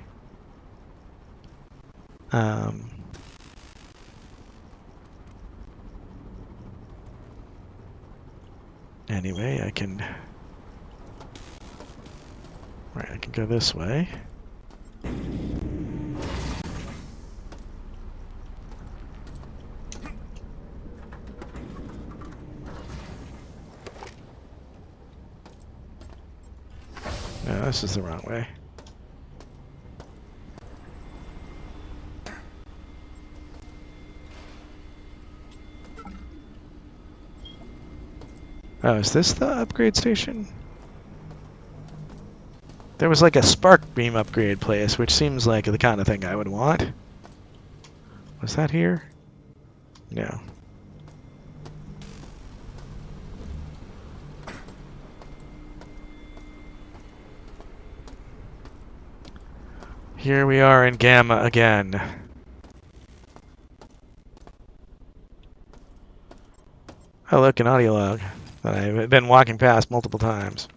Anyway, I can go this way. No, this is the wrong way. Oh, is this the upgrade station? There was like a spark beam upgrade place, which seems like the kind of thing I would want. Was that here? No. Here we are in Gamma again. Oh, look, an audio log that I've been walking past multiple times.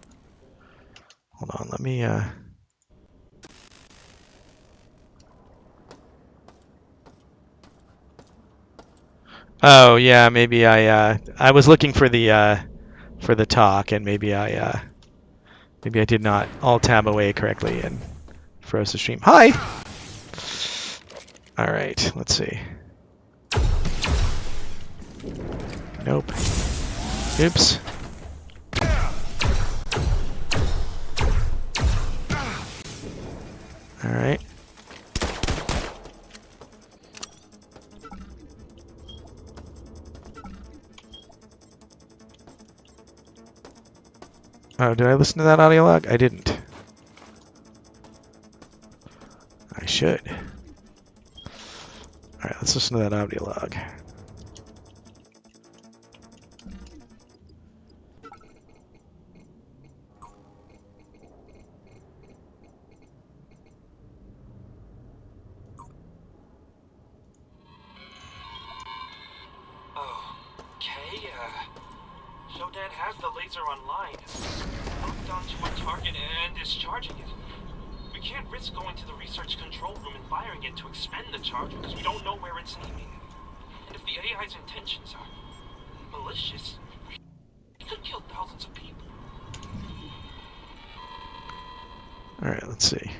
Hold on, let me... Oh, yeah, maybe I was looking for the talk, and maybe I did not alt-tab away correctly and froze the stream. Hi! All right, let's see. Nope. Oops. Alright. Oh, did I listen to that audio log? I didn't. I should. Alright, let's listen to that audio log. Okay, Shodan has the laser online. Locked onto a target and is charging it. We can't risk going to the research control room and firing it to expend the charge because we don't know where it's aiming. And if the AI's intentions are malicious, we could kill thousands of people. Alright, let's see.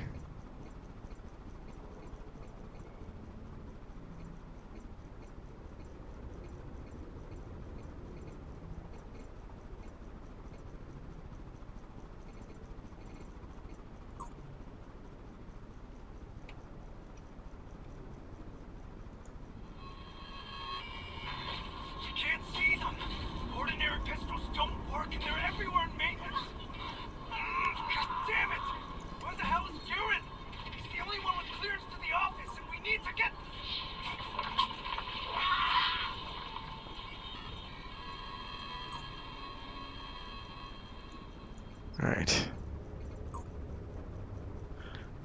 Alright.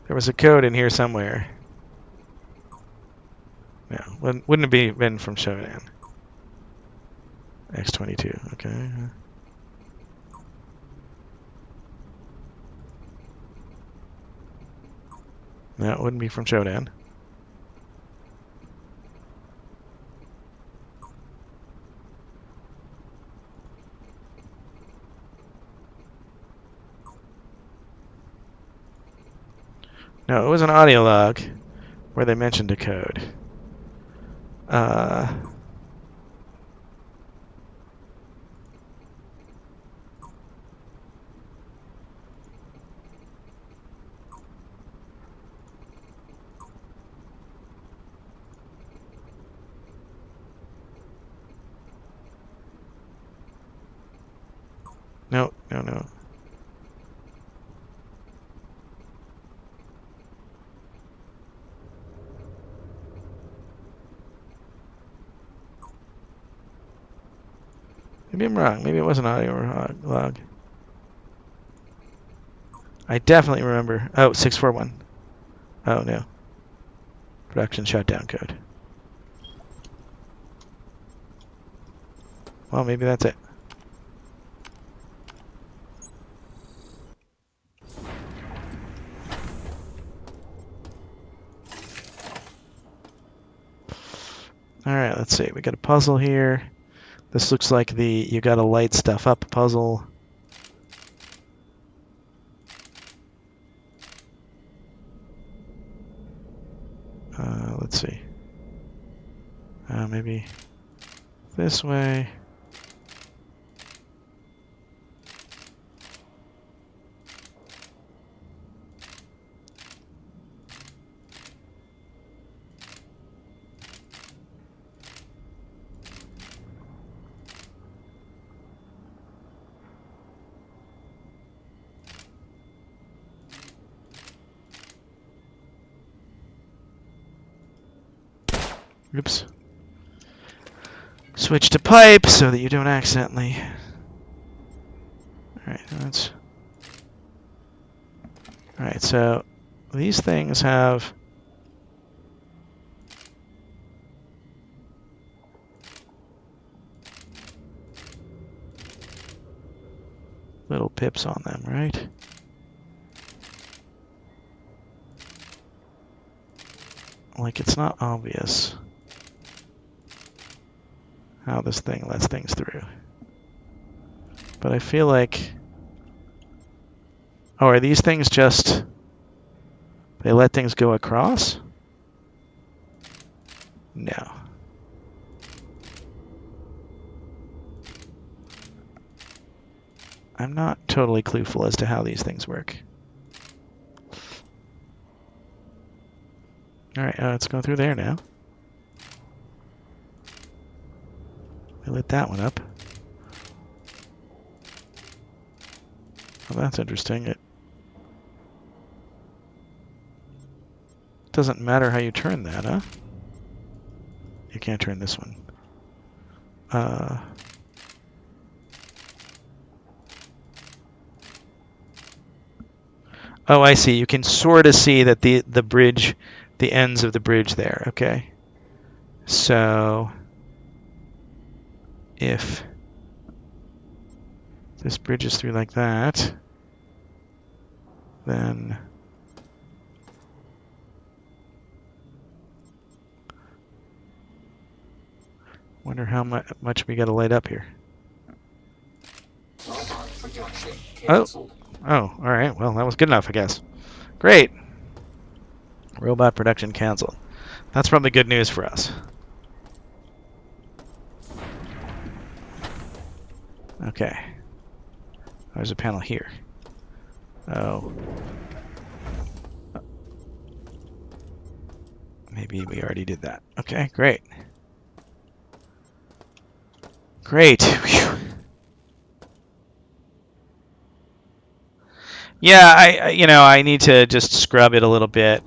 There was a code in here somewhere. No, wouldn't it be been from Shodan? X22, okay. No, it wouldn't be from Shodan. No, it was an audio log where they mentioned a code. No. Maybe I'm wrong. Maybe it was an audio log. I definitely remember. Oh, 641. Oh, no. Production shutdown code. Well, maybe that's it. Alright, let's see. We got a puzzle here. This looks like the you gotta light stuff up puzzle. Let's see. Maybe this way. Oops. Switch to pipe so that you don't accidentally. Alright, so these things have little pips on them, right? Like, it's not obvious how this thing lets things through. But I feel like... Oh, are these things just... They let things go across? No. I'm not totally clueful as to how these things work. Alright, let's go through there now. I lit that one up. Well, that's interesting. It doesn't matter how you turn that, huh? You can't turn this one. Oh, I see. You can sort of see that the bridge, the ends of the bridge there. Okay. So if this bridge is through like that, then wonder how much we got to light up here. Oh, all right. Well, that was good enough, I guess. Great. Robot production canceled. That's probably good news for us. Okay. There's a panel here. Oh. Maybe we already did that. Okay, great. Great. Whew. Yeah, I need to just scrub it a little bit.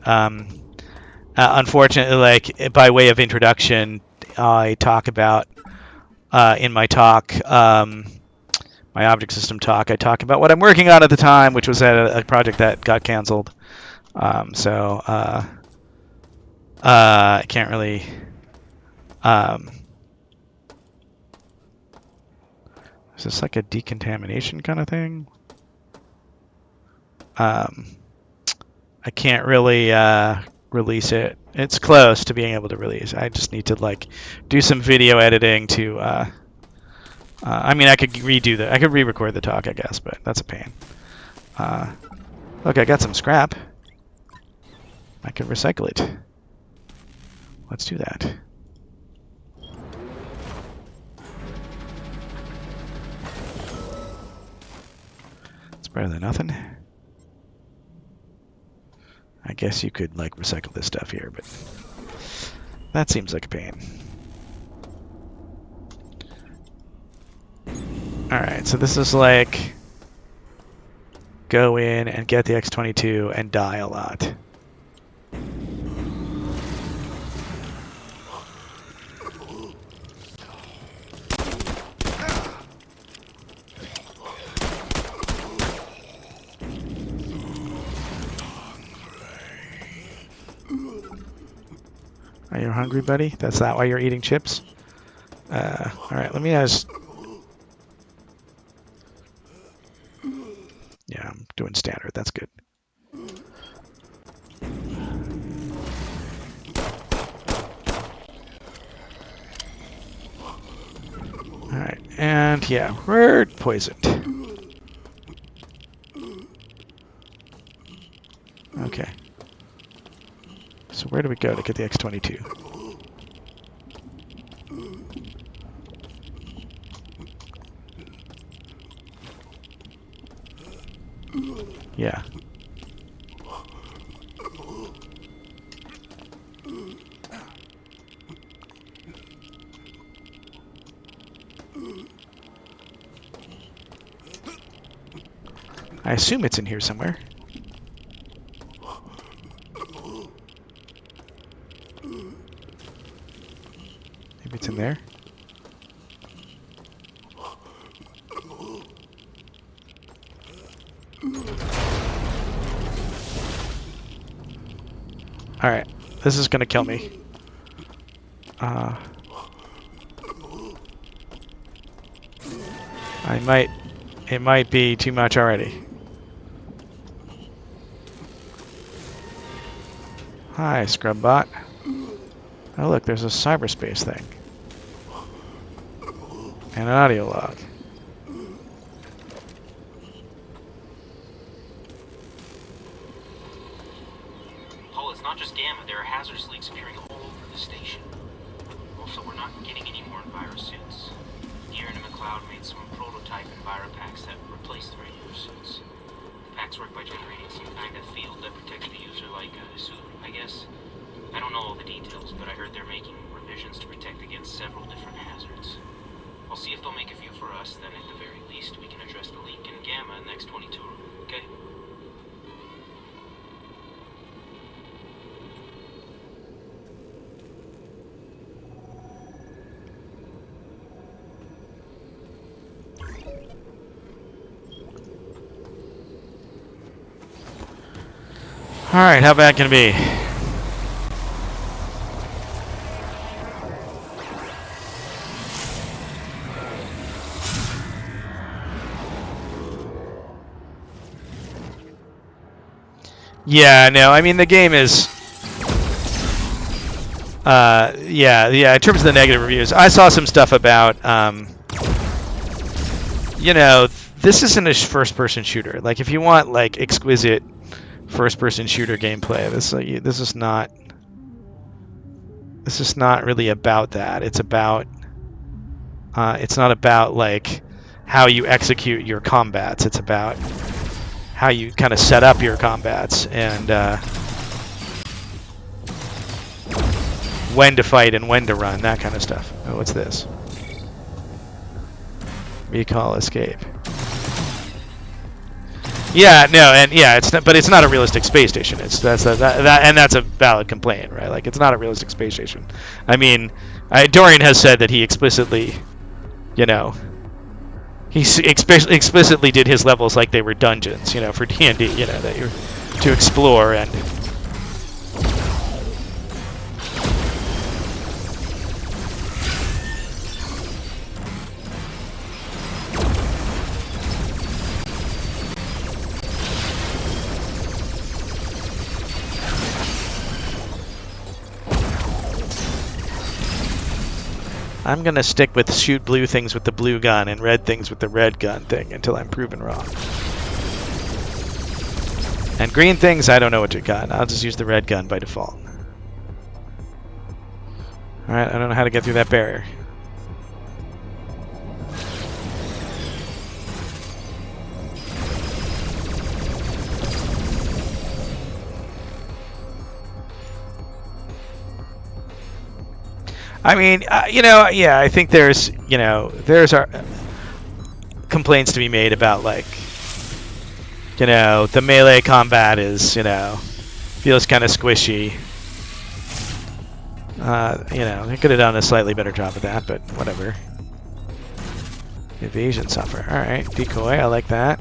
Unfortunately, like by way of introduction, I talk about in my talk, my object system talk, I talk about what I'm working on at the time, which was a project that got canceled. So I can't really. Is this like a decontamination kind of thing? I can't really release it. It's close to being able to release. I just need to like do some video editing to. I mean, I could redo I could re-record the talk, I guess, but that's a pain. Look, I got some scrap. I can recycle it. Let's do that. It's better than nothing. I guess you could like recycle this stuff here, but that seems like a pain. Alright, so this is like go in and get the X-22 and die a lot. Are you hungry, buddy? That's not why you're eating chips? Alright, let me just... Yeah, I'm doing standard. That's good. Alright, and yeah, we're poisoned. Okay. So where do we go to get the X-22? Yeah. I assume it's in here somewhere. Maybe it's in there. Alright, this is gonna kill me. It might be too much already. Hi, Scrubbot. Oh look, there's a cyberspace thing. And an audio log. Paul, it's not just Gamma. There are hazardous leaks appearing all over the station. Also, we're not getting any more Enviro suits. Deeren and McLeod made some prototype Enviro packs that replace the regular suits. The packs work by generating some kind of field that protects the user like a suit, I guess. I don't know all the details, but I heard they're making revisions to protect against several different hazards. I'll see if they'll make a few for us, then at the very least we can address the leak in Gamma in the X-22 room, okay? Alright, how bad can it be? Yeah, no, I mean the game is yeah, in terms of the negative reviews, I saw some stuff about you know, this isn't a first-person shooter. Like if you want like exquisite first-person shooter gameplay, this is not really about that. It's about it's not about like how you execute your combats. It's about how you kind of set up your combats and when to fight and when to run, that kind of stuff. Oh, what's this? Recall escape. Yeah, no, and yeah, it's not, but it's not a realistic space station. That's a valid complaint, right? Like it's not a realistic space station. I mean, Dorian has said that he explicitly, you know, he explicitly did his levels like they were dungeons, you know, for D&D, you know, that you're to explore and. I'm going to stick with shoot blue things with the blue gun and red things with the red gun thing until I'm proven wrong. And green things, I don't know what to gun. I'll just use the red gun by default. Alright, I don't know how to get through that barrier. I mean, you know, yeah, I think there's our complaints to be made about, like, you know, the melee combat is, you know, feels kind of squishy. You know, they could have done a slightly better job of that, but whatever. Evasion software. All right, decoy. I like that.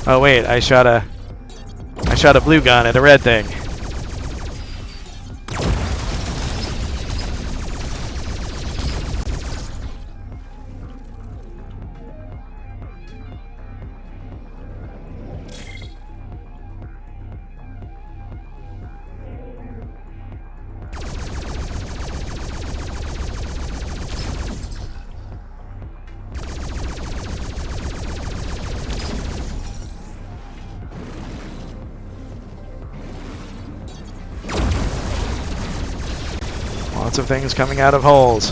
Oh wait, I shot a blue gun at a red thing. Lots of things coming out of holes.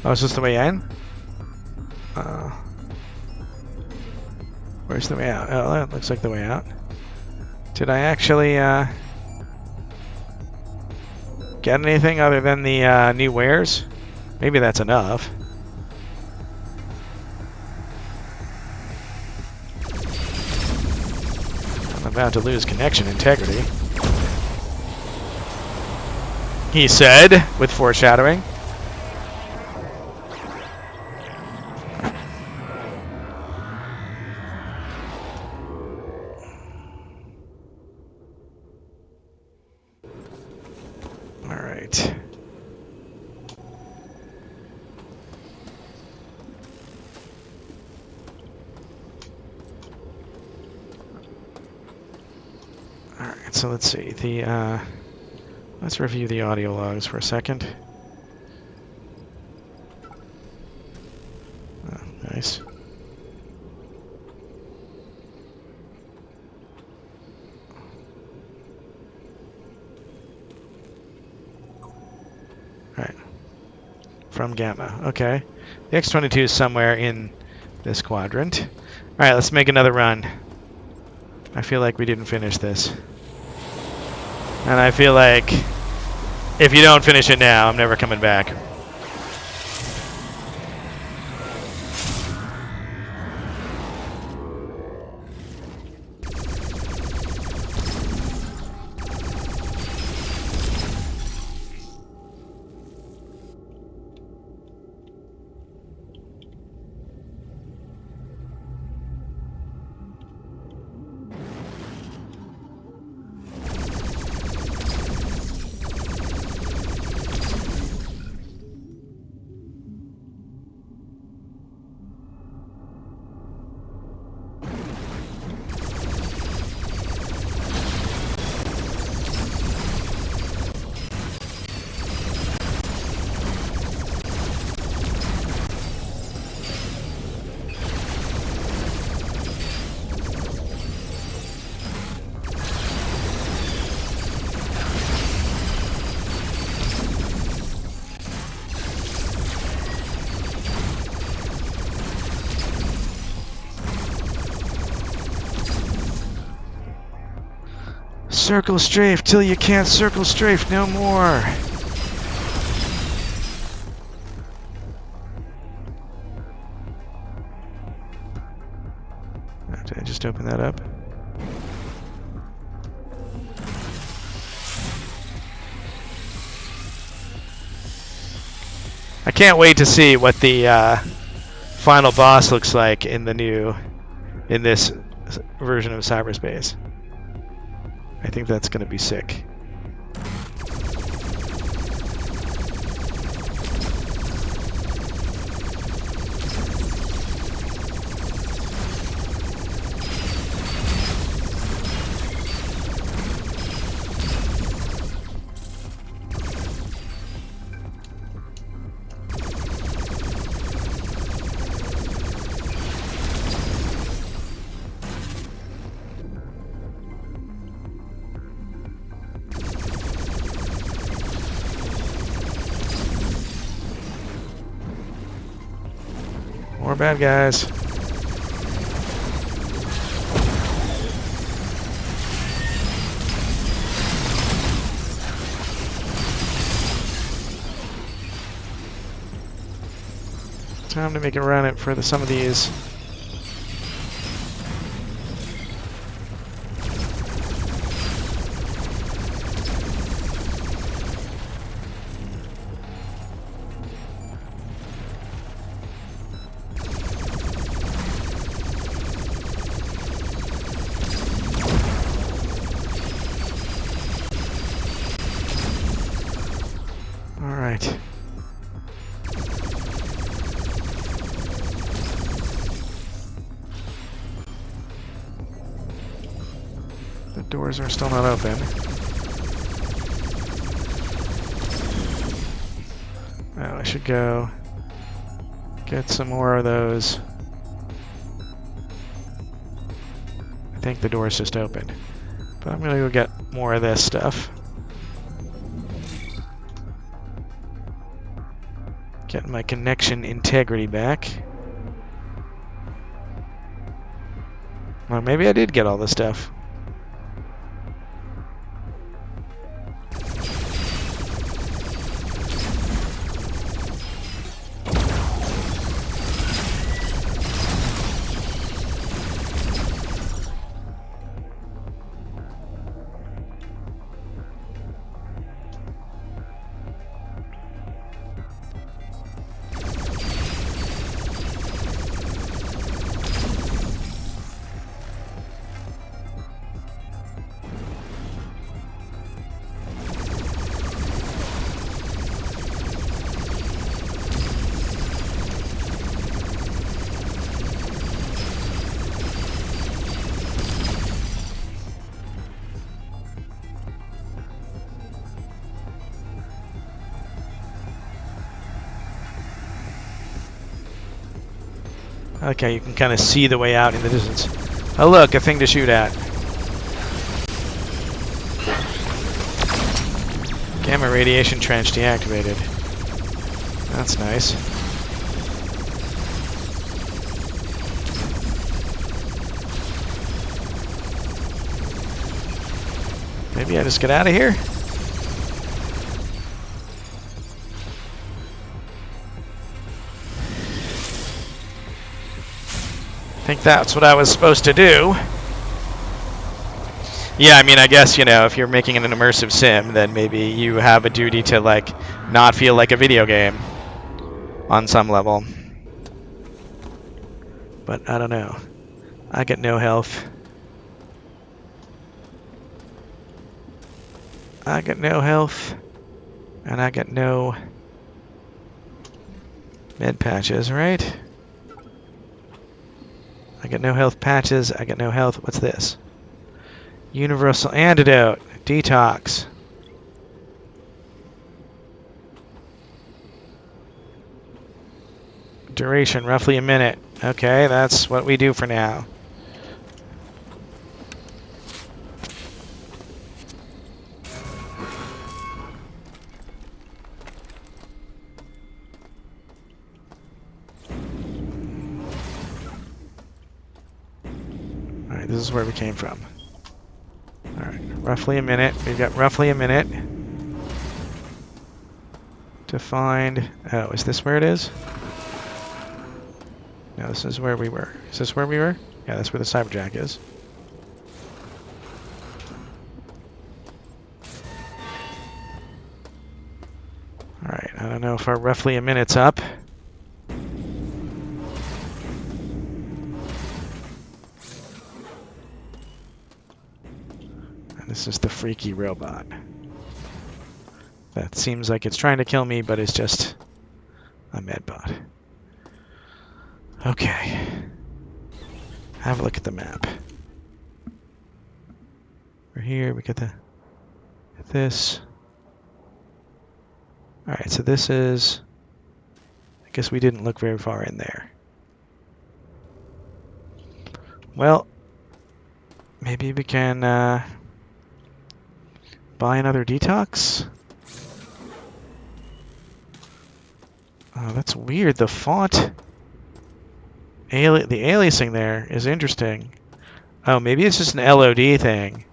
Oh, is this the way in? Where's the way out? Oh, that looks like the way out. Did I actually get anything other than the new wares? Maybe that's enough. I'm about to lose connection integrity. He said, with foreshadowing. All right. All right, so let's see. Let's review the audio logs for a second. Oh, nice. Right. From Gamma. Okay. The X-22 is somewhere in this quadrant. All right, let's make another run. I feel like we didn't finish this. And I feel like if you don't finish it now, I'm never coming back. Circle strafe till you can't circle strafe no more. Did I just open that up? I can't wait to see what the final boss looks like in this version of Cyberspace. I think that's going to be sick. More bad guys. Time to make a run at for some of these. Alright. The doors are still not open. Oh, I should go get some more of those. I think the door's just open. But I'm gonna go get more of this stuff. Getting my connection integrity back. Well, maybe I did get all the stuff. Okay, you can kind of see the way out in the distance. Oh look, a thing to shoot at. Gamma radiation trench deactivated. That's nice. Maybe I just get out of here? I think that's what I was supposed to do. Yeah, I mean, I guess, you know, if you're making an immersive sim, then maybe you have a duty to, like, not feel like a video game on some level. But I don't know. I get no health. I get no health. And I get no med patches, right? I get no health patches. I get no health. What's this? Universal antidote. Detox. Duration, roughly a minute. Okay, that's what we do for now. Alright, this is where we came from. Alright, roughly a minute. We've got roughly a minute to find... Oh, is this where it is? No, this is where we were. Is this where we were? Yeah, that's where the Cyberjack is. Alright, I don't know if our roughly a minute's up. And this is the freaky robot. That seems like it's trying to kill me, but it's just a medbot. Okay. Have a look at the map. We're here, we got this. Alright, so this is... I guess we didn't look very far in there. Well, maybe we can buy another detox? Oh, that's weird. The font... the aliasing there is interesting. Oh, maybe it's just an LOD thing.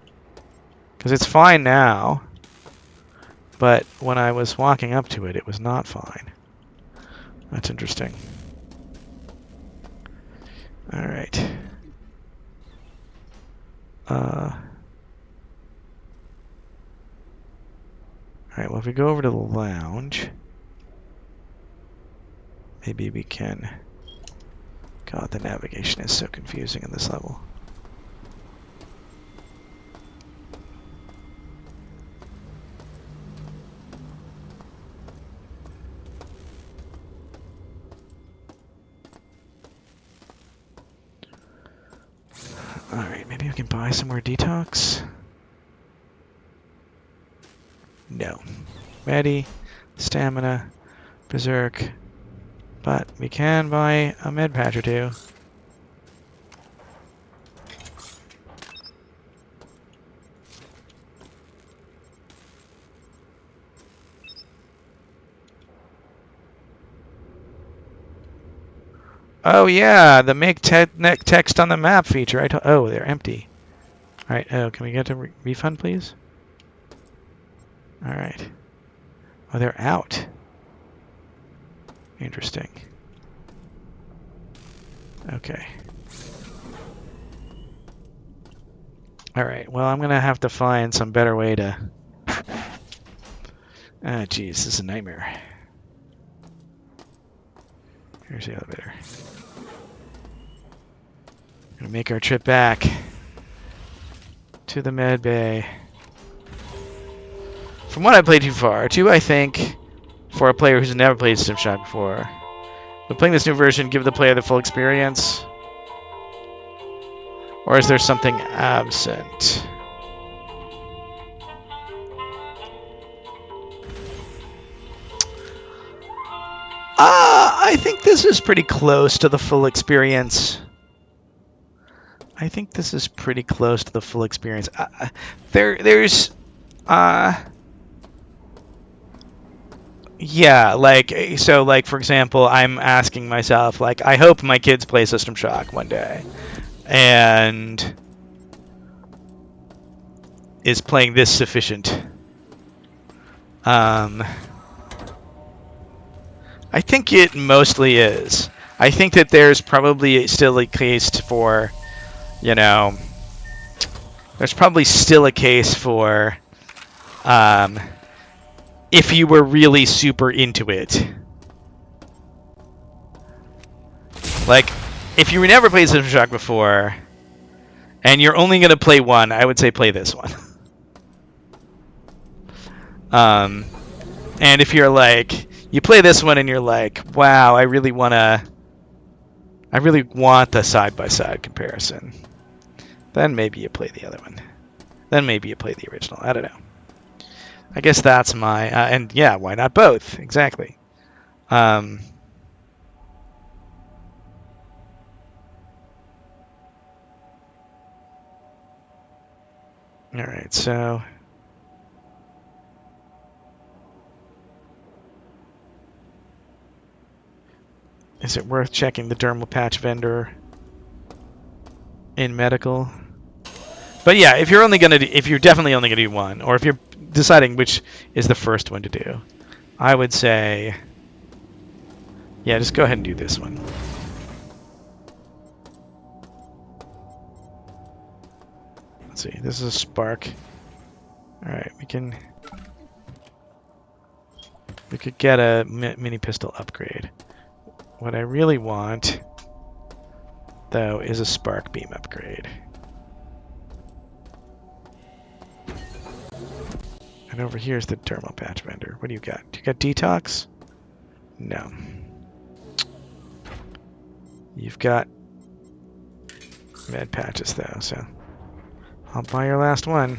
Because it's fine now. But when I was walking up to it, it was not fine. That's interesting. Alright. Alright, well, if we go over to the lounge... Maybe we can... God, the navigation is so confusing in this level. Alright, maybe we can buy some more detox? No. Ready, stamina, berserk. But we can buy a med patch or two. Oh yeah, the make text on the map feature. Oh, they're empty. All right. Oh, can we get a refund, please? All right. Oh, they're out. Interesting. Okay. Alright, well, I'm going to have to find some better way to... Ah, geez, this is a nightmare. Here's the elevator. Going to make our trip back to the med bay. From what I played too far, too, I think... For a player who's never played System Shock before. But playing this new version give the player the full experience? Or is there something absent? I think this is pretty close to the full experience. There's yeah, like, so, like, for example, I'm asking myself, like, I hope my kids play System Shock one day, and is playing this sufficient? I think it mostly is. I think that there's probably still a case for, you know, there's probably still a case for, if you were really super into it. Like, if you never played System Shock before, and you're only going to play one, I would say play this one. And if you're like, you play this one and you're like, wow, I really want the side-by-side comparison, then maybe you play the other one. Then maybe you play the original. I don't know. I guess that's my... and yeah, why not both? Exactly. All right, so... Is it worth checking the dermal patch vendor in medical? But yeah, if you're definitely only gonna do one, or if you're deciding which is the first one to do, I would say, yeah, just go ahead and do this one. Let's see, this is a spark. All right, we could get a mini pistol upgrade. What I really want, though, is a spark beam upgrade. And over here is the dermal patch vendor. What do you got? Do you got detox? No. You've got med patches, though, so I'll buy your last one.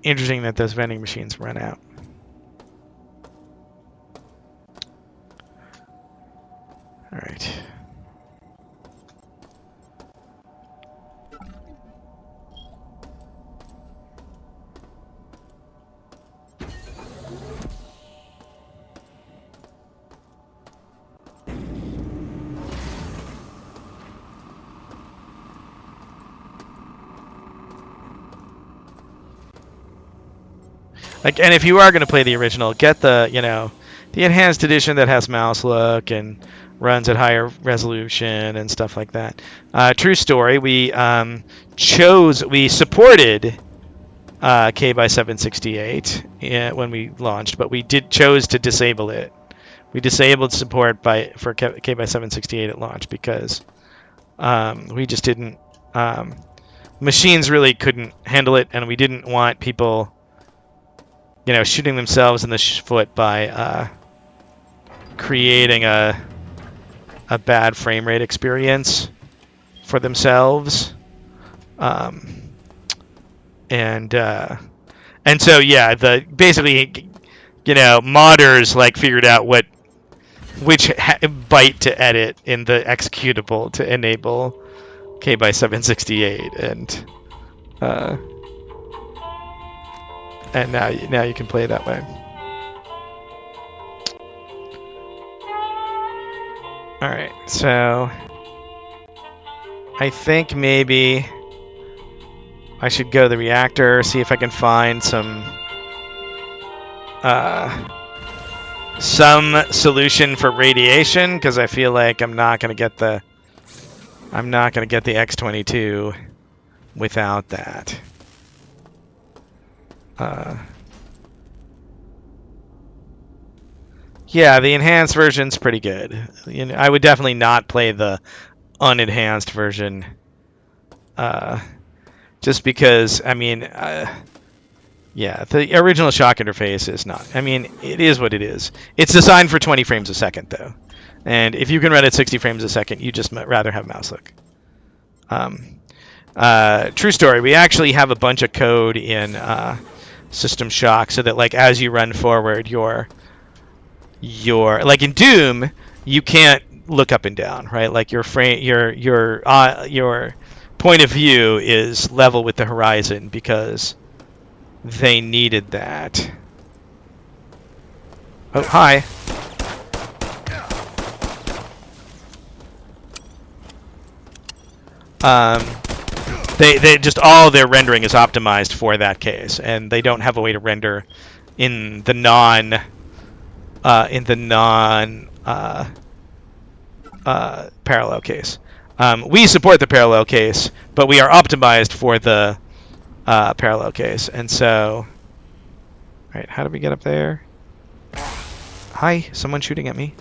Interesting that those vending machines run out. All right. Like, and if you are going to play the original, get the, the enhanced edition that has mouse look and runs at higher resolution and stuff like that. True story, we supported K/768 when we launched, but we chose to disable it. We disabled support for K/768 at launch because we just didn't, machines really couldn't handle it, and we didn't want people shooting themselves in the foot by creating a bad frame rate experience for themselves. And so yeah, basically modders figured out which byte to edit in the executable to enable K/768, and now you can play it that way. All right, so I think maybe I should go to the reactor, see if I can find some solution for radiation, because I feel like I'm not going to get the X-22 without that. Yeah, the enhanced version's pretty good. I would definitely not play the unenhanced version, just because, yeah, the original shock interface is not. It is what it is. It's designed for 20 frames a second, though. And if you can run at 60 frames a second, you just rather have mouse look. True story, we actually have a bunch of code in System Shock, so that like as you run forward, your like in Doom, you can't look up and down, right? Like your point of view is level with the horizon because they needed that. Oh, hi. They just all their rendering is optimized for that case, and they don't have a way to render in the non parallel case. We support the parallel case, but we are optimized for the parallel case, and so. All right, how do we get up there? Hi, someone shooting at me.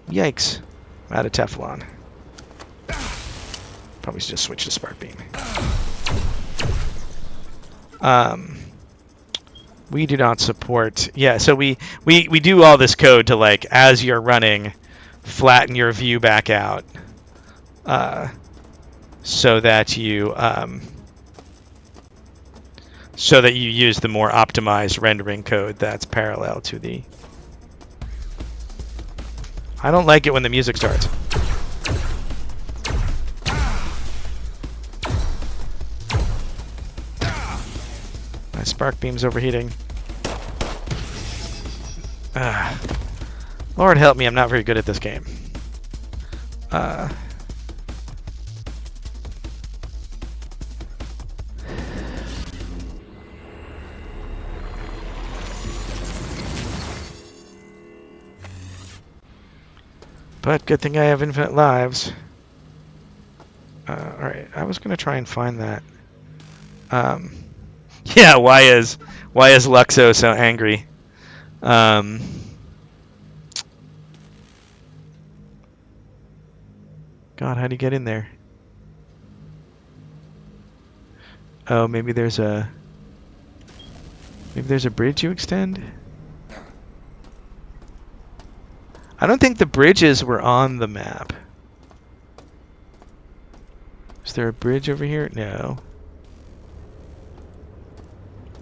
Yikes. I'm out of Teflon. Probably should just switch to Spark Beam. We do not support... Yeah, so we do all this code to, like, as you're running, flatten your view back out. So that you use the more optimized rendering code that's parallel to the... I don't like it when the music starts. My Spark Beam's overheating. Lord help me, I'm not very good at this game. But good thing I have infinite lives. Alright, I was gonna try and find that. Yeah, why is Luxo so angry? God, how do you get in there? Oh, maybe there's a bridge you extend? I don't think the bridges were on the map. Is there a bridge over here? No.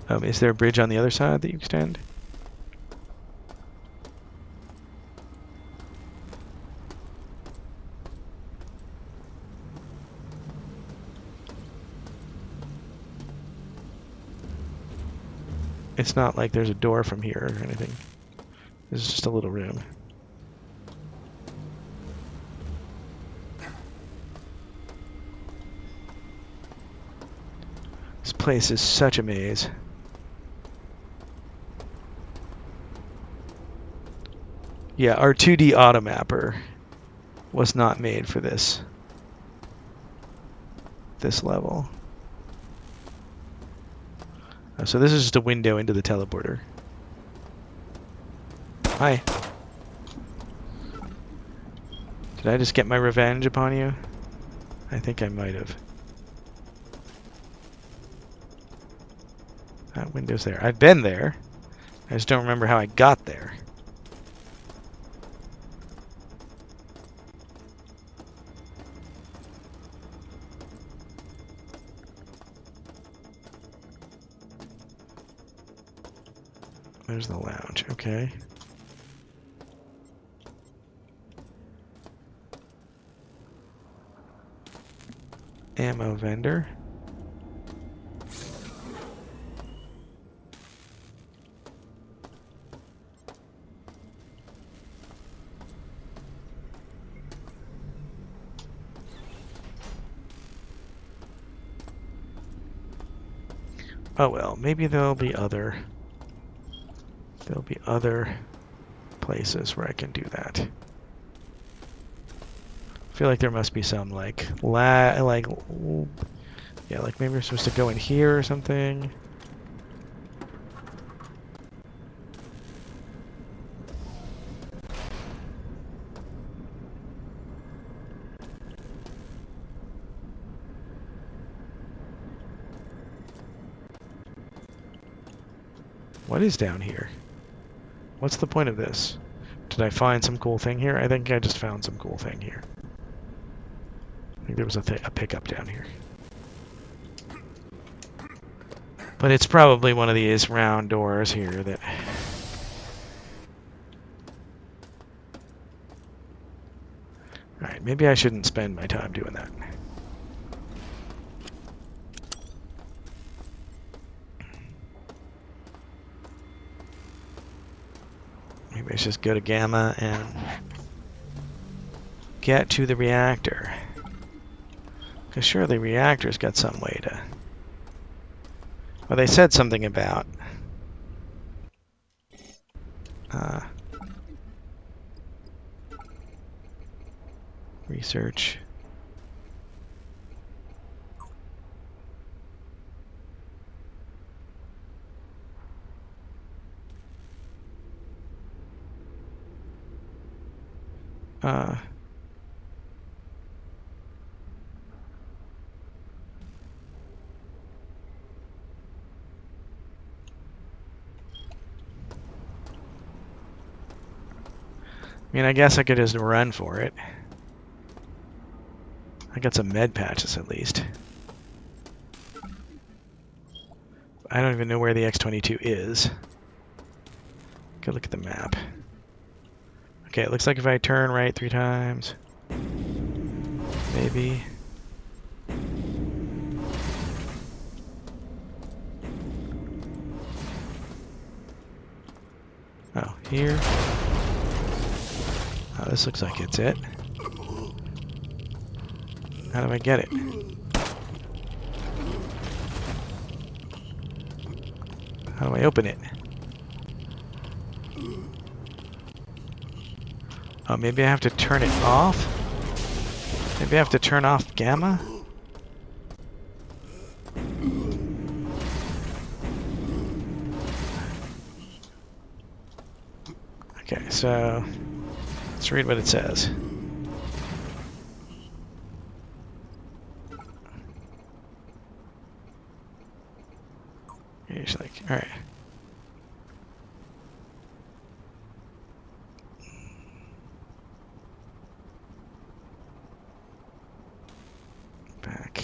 Is there a bridge on the other side that you extend? It's not like there's a door from here or anything. This is just a little room. This place is such a maze. Yeah, our 2D automapper was not made for this level. So this is just a window into the teleporter. Hi. Did I just get my revenge upon you? I think I might have. That window's there. I've been there. I just don't remember how I got there. There's the lounge, okay. Ammo vendor. Oh well, maybe there'll be other places where I can do that. I feel like there must be some like yeah, like maybe we're supposed to go in here or something. What is down here? What's the point of this? Did I find some cool thing here? I think I just found some cool thing here. think there was a pickup down here. But it's probably one of these round doors here that... Alright, maybe I shouldn't spend my time doing that. Maybe I should just go to Gamma and get to the reactor. Because surely the reactor's got some way to... Well, they said something about... research. I mean, I guess I could just run for it. I got some med patches at least. I don't even know where the X-22 is. Go look at the map. Okay, it looks like if I turn right 3 times, maybe. Oh, here. Oh, this looks like it's it. How do I get it? How do I open it? Oh, maybe I have to turn it off? Maybe I have to turn off Gamma? Okay, so let's read what it says. It's like, all right. Back.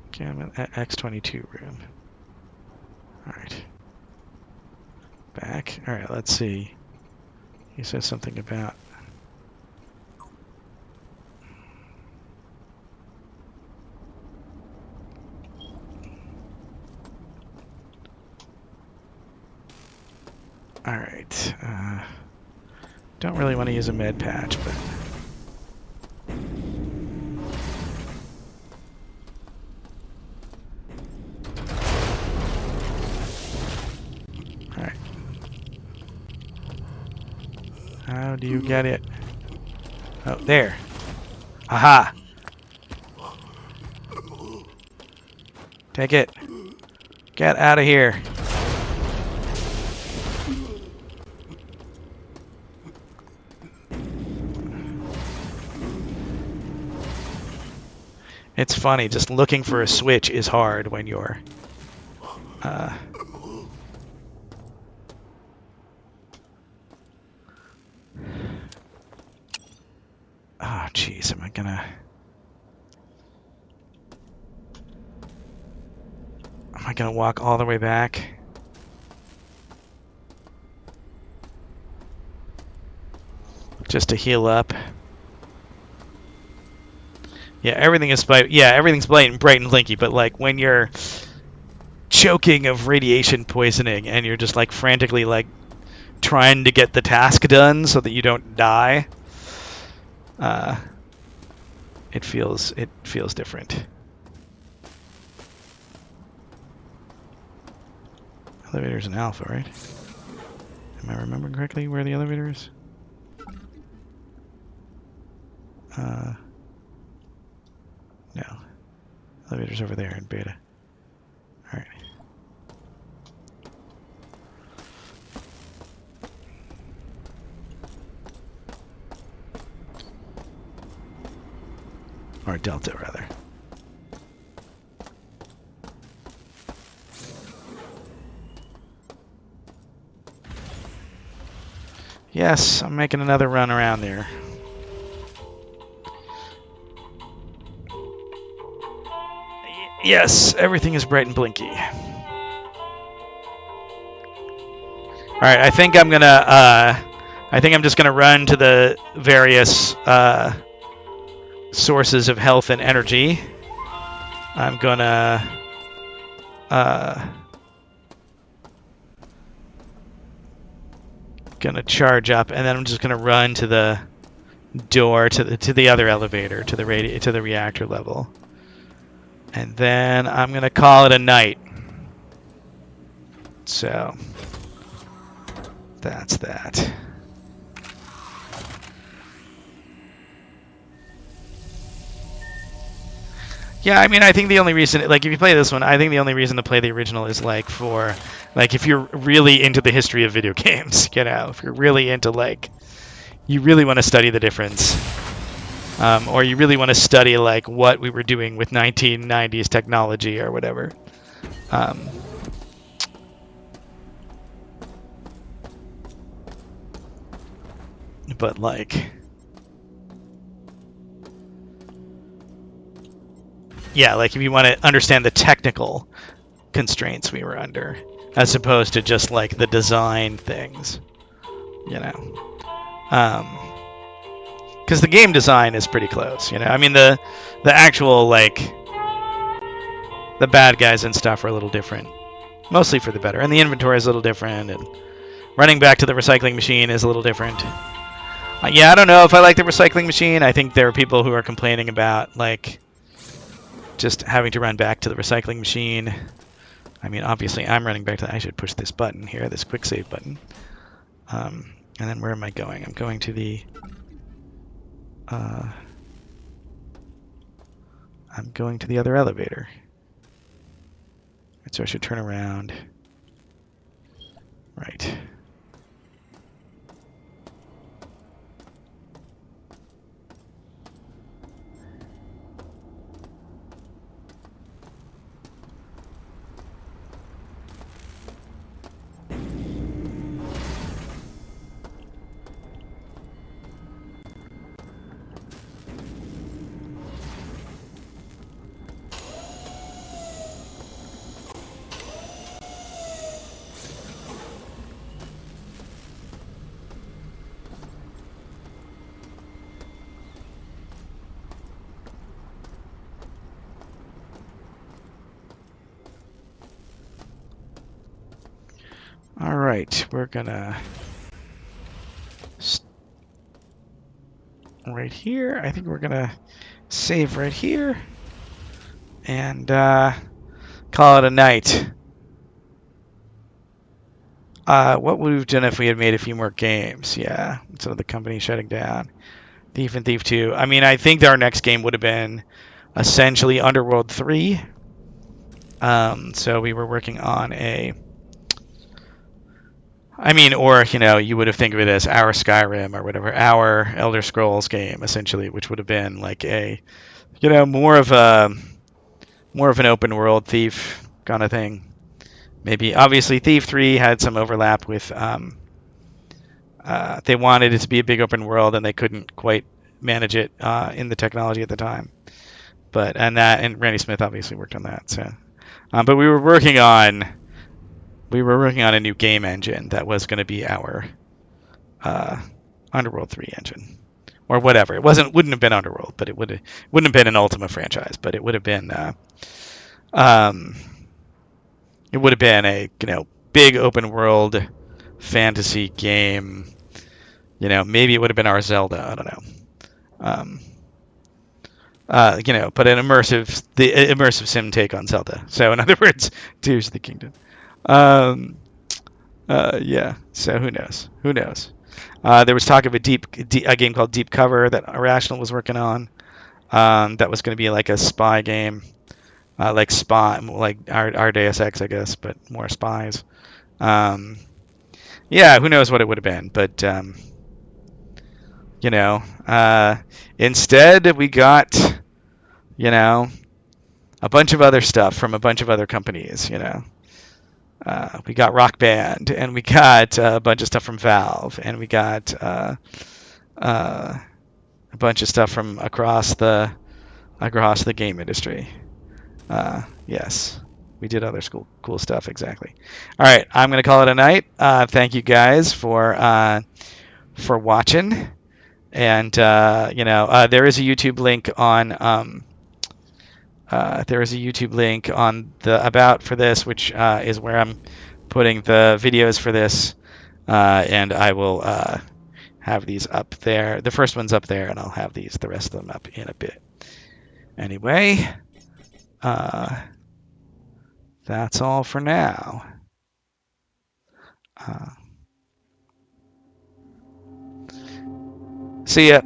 Okay, I'm in X-22 room. All right. Back. All right, let's see. He says something about... All right. Don't really want to use a med patch, but... All right. How do you get it? Oh, there. Aha! Take it. Get out of here. It's funny, just looking for a switch is hard when you're... Oh, jeez, am I gonna... Am I gonna walk all the way back? Just to heal up? Yeah, everything is everything's bright and blinky, but like when you're choking of radiation poisoning and you're just like frantically like trying to get the task done so that you don't die, it feels different. Elevator's in Alpha, right? Am I remembering correctly where the elevator is? No. Elevator's over there in Beta. Alright. Or Delta, rather. Yes, I'm making another run around there. Yes, everything is bright and blinky. All right, I think I'm just gonna run to the various sources of health and energy. I'm gonna charge up, and then I'm just gonna run to the door to the other elevator to the reactor level, and then I'm gonna call it a night. So that's that. Yeah, I mean, I think the only reason, like, if you play this one, I think the only reason to play the original is, like, for, like, if you're really into the history of video games, you know, if you're really into, like, you really want to study the difference, or you really want to study, like, what we were doing with 1990s technology or whatever. But, like... Yeah, like if you want to understand the technical constraints we were under, as opposed to just like the design things, you know. Because the game design is pretty close, you know. I mean, the actual like the bad guys and stuff are a little different, mostly for the better, and the inventory is a little different, and running back to the recycling machine is a little different. Yeah, I don't know if I like the recycling machine. I think there are people who are complaining about like just having to run back to the recycling machine. I mean, obviously, I'm running back to I should push this button here, this quick save button. And then where am I going? I'm going to the... I'm going to the other elevator. Right, so I should turn around. Right. All right, we're gonna right here. I think we're gonna save right here and call it a night. What would we have done if we had made a few more games? Yeah, instead of the company shutting down. Thief and Thief 2. I mean, I think our next game would have been essentially Underworld 3. So we were working on a... I mean, or, you know, you would have think of it as our Skyrim or whatever, our Elder Scrolls game, essentially, which would have been like a, you know, more of an open world Thief kind of thing. Maybe, obviously, Thief 3 had some overlap with, they wanted it to be a big open world and they couldn't quite manage it in the technology at the time. And Randy Smith obviously worked on that. So, but we were working on a new game engine that was going to be our Underworld 3 engine, or whatever. Wouldn't have been Underworld, but wouldn't have been an Ultima franchise, but it would have been a big open world fantasy game. You know, maybe it would have been our Zelda. I don't know. But the immersive sim take on Zelda. So in other words, Tears of the Kingdom. Yeah. So who knows? There was talk of a game called Deep Cover that Irrational was working on. That was going to be like a spy game, like our Deus Ex, I guess, but more spies. Yeah, who knows what it would have been, but instead we got, a bunch of other stuff from a bunch of other companies, We got Rock Band, and we got a bunch of stuff from Valve, and we got a bunch of stuff from across the game industry. Yes, we did other cool stuff, exactly. All right, I'm gonna call it a night. Thank you guys for watching, and there is a YouTube link on the about for this, which is where I'm putting the videos for this, and I will have these up there. The first one's up there, and I'll have the rest of them up in a bit. Anyway, that's all for now. See ya.